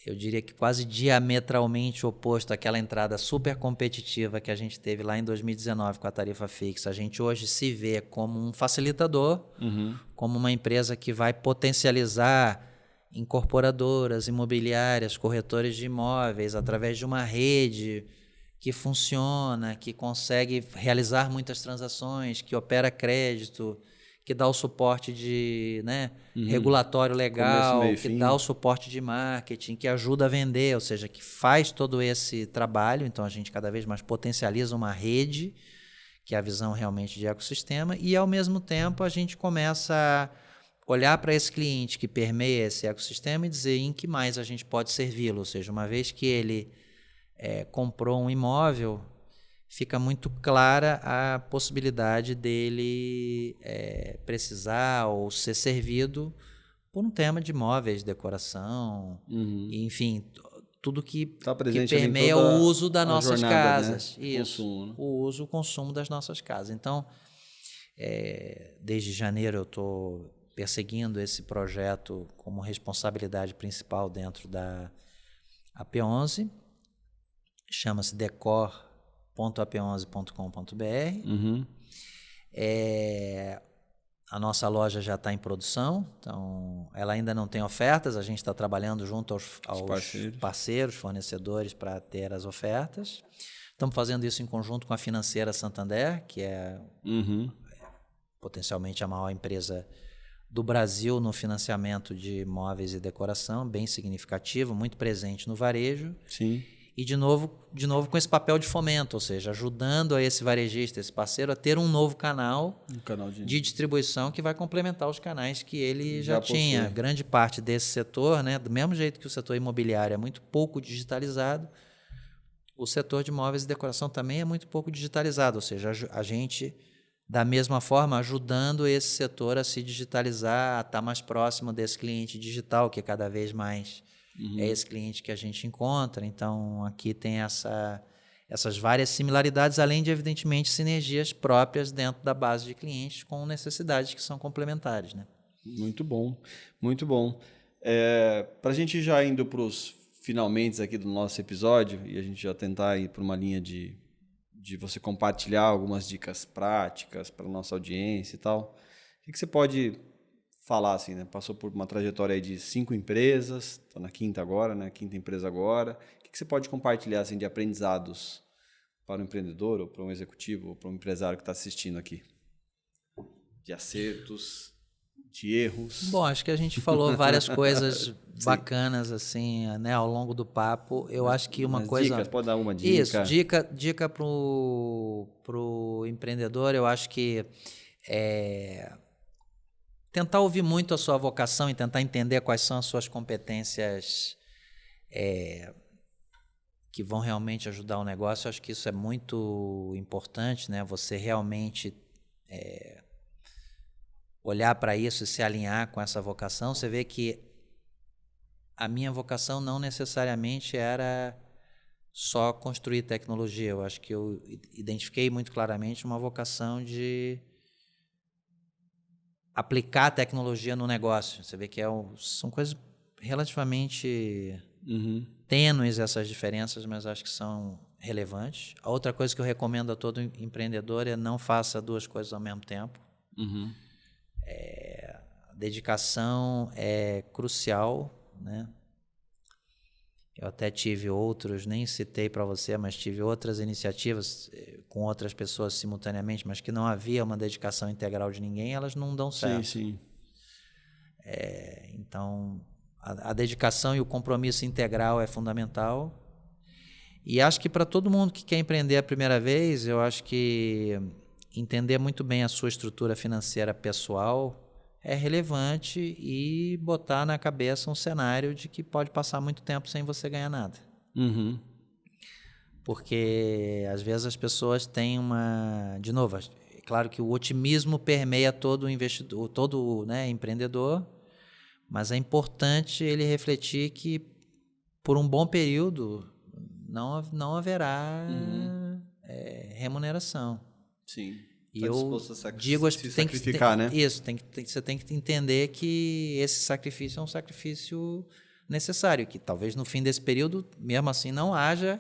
eu diria que quase diametralmente oposto àquela entrada super competitiva que a gente teve lá em 2019 com a tarifa fixa. A gente hoje se vê como um facilitador, como uma empresa que vai potencializar incorporadoras, imobiliárias, corretores de imóveis, através de uma rede que funciona, que consegue realizar muitas transações, que opera crédito, que dá o suporte de regulatório legal, Começo, meio, que fim. dá o suporte de marketing, que ajuda a vender, ou seja, que faz todo esse trabalho. Então, a gente cada vez mais potencializa uma rede, que é a visão realmente de ecossistema, e, ao mesmo tempo, a gente começa a olhar para esse cliente que permeia esse ecossistema e dizer em que mais a gente pode servi-lo. Ou seja, uma vez que ele comprou um imóvel, fica muito clara a possibilidade dele precisar ou ser servido por um tema de imóveis, decoração, enfim, tudo que permeia o uso das nossas casas. Né? Isso, consumo, né? O consumo das nossas casas. Então, desde janeiro eu estou perseguindo esse projeto como responsabilidade principal dentro da AP11. Chama-se decor.ap11.com.br. A nossa loja já está em produção, então ela ainda não tem ofertas, a gente está trabalhando junto aos parceiros, fornecedores, para ter as ofertas. Estamos fazendo isso em conjunto com a Financeira Santander, que é potencialmente a maior empresa do Brasil no financiamento de imóveis e decoração, bem significativo, muito presente no varejo. Sim. E, de novo com esse papel de fomento, ou seja, ajudando a esse varejista, esse parceiro, a ter um novo canal de distribuição que vai complementar os canais que ele já tinha. Possui. Grande parte desse setor, né, do mesmo jeito que o setor imobiliário é muito pouco digitalizado, o setor de imóveis e decoração também é muito pouco digitalizado, ou seja, a gente, da mesma forma, ajudando esse setor a se digitalizar, a estar mais próximo desse cliente digital, que cada vez mais é esse cliente que a gente encontra. Então, aqui tem essas várias similaridades, além de, evidentemente, sinergias próprias dentro da base de clientes com necessidades que são complementares, né? Muito bom, muito bom. Para a gente já indo para os finalmente aqui do nosso episódio, e a gente já tentar ir para uma linha de você compartilhar algumas dicas práticas para a nossa audiência e tal, o que você pode falar, assim, né? Passou por uma trajetória aí de 5 empresas, está na quinta agora, né? Quinta empresa agora. O que você pode compartilhar, assim, de aprendizados para um empreendedor, ou para um executivo, ou para um empresário que está assistindo aqui? De acertos, de erros. Bom, acho que a gente falou várias coisas bacanas, assim, né, ao longo do papo. Eu acho que uma coisa... Dicas, pode dar uma dica? Isso, dica pro empreendedor, eu acho que tentar ouvir muito a sua vocação e tentar entender quais são as suas competências que vão realmente ajudar o negócio. Eu acho que isso é muito importante, né? Você realmente olhar para isso e se alinhar com essa vocação. Você vê que a minha vocação não necessariamente era só construir tecnologia. Eu acho que eu identifiquei muito claramente uma vocação de aplicar a tecnologia no negócio. Você vê que são coisas relativamente tênues, essas diferenças, mas acho que são relevantes. A outra coisa que eu recomendo a todo empreendedor é não faça duas coisas ao mesmo tempo. A dedicação é crucial, né? Eu até tive outros, nem citei para você, mas tive outras iniciativas com outras pessoas simultaneamente, mas que não havia uma dedicação integral de ninguém, elas não dão certo. Sim. Então, a dedicação e o compromisso integral é fundamental. E acho que para todo mundo que quer empreender a primeira vez, eu acho que entender muito bem a sua estrutura financeira pessoal é relevante e botar na cabeça um cenário de que pode passar muito tempo sem você ganhar nada. Porque, às vezes, as pessoas têm uma... De novo, é claro que o otimismo permeia todo investidor, todo, né, empreendedor, mas é importante ele refletir que, por um bom período, não haverá remuneração. Sim. E eu digo, se sacrificar, né? Isso, você tem que entender que esse sacrifício é um sacrifício necessário, que talvez no fim desse período, mesmo assim, não haja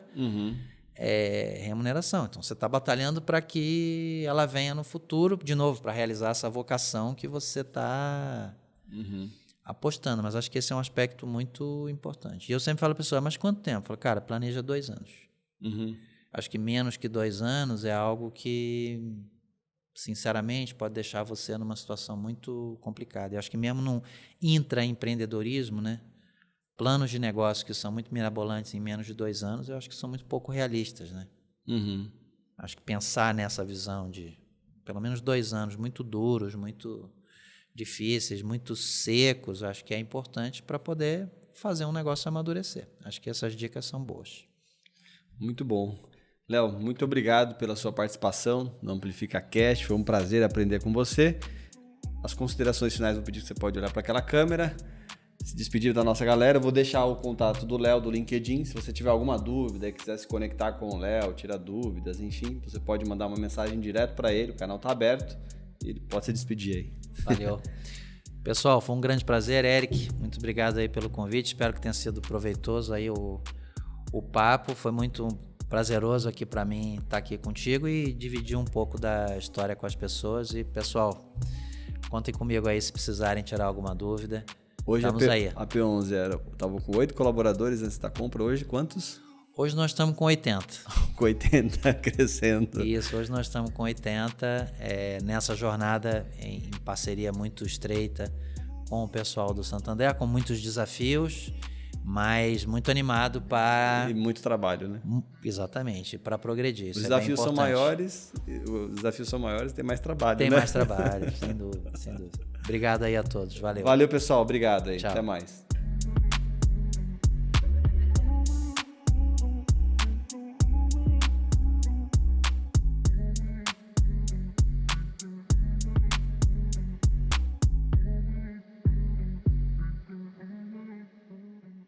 remuneração. Então, você está batalhando para que ela venha no futuro, de novo, para realizar essa vocação que você está apostando. Mas acho que esse é um aspecto muito importante. E eu sempre falo para a pessoa, mas quanto tempo? Eu falo, cara, planeja 2 anos. Acho que menos que 2 anos é algo que, sinceramente, pode deixar você numa situação muito complicada. Eu acho que mesmo no intraempreendedorismo, né, planos de negócio que são muito mirabolantes em menos de 2 anos, eu acho que são muito pouco realistas, né? Acho que pensar nessa visão de pelo menos 2 anos muito duros, muito difíceis, muito secos, acho que é importante para poder fazer um negócio amadurecer. Acho que essas dicas são boas. Muito bom. Léo, muito obrigado pela sua participação no Amplifica Cast. Foi um prazer aprender com você. As considerações finais, vou pedir que você pode olhar para aquela câmera. Se despedir da nossa galera. Eu vou deixar o contato do Léo do LinkedIn. Se você tiver alguma dúvida e quiser se conectar com o Léo, tirar dúvidas, enfim, você pode mandar uma mensagem direto para ele. O canal está aberto e ele pode se despedir aí. Valeu. Pessoal, foi um grande prazer. Eric, muito obrigado aí pelo convite. Espero que tenha sido proveitoso aí o papo. Foi muito prazeroso aqui para mim estar aqui contigo e dividir um pouco da história com as pessoas. E, pessoal, contem comigo aí se precisarem tirar alguma dúvida. Hoje estamos aí. A P11 estava com 8 colaboradores antes da compra. Hoje, quantos? Hoje nós estamos com 80. Com 80, crescendo. Isso, hoje nós estamos com 80. Nessa jornada em parceria muito estreita com o pessoal do Santander, com muitos desafios, mas muito animado para... E muito trabalho, né? Exatamente, para progredir. Os desafios são maiores, tem mais trabalho, Tem né? mais trabalho, sem dúvida, sem dúvida. Obrigado aí a todos, valeu. Valeu, pessoal, obrigado aí, Tchau. Até mais.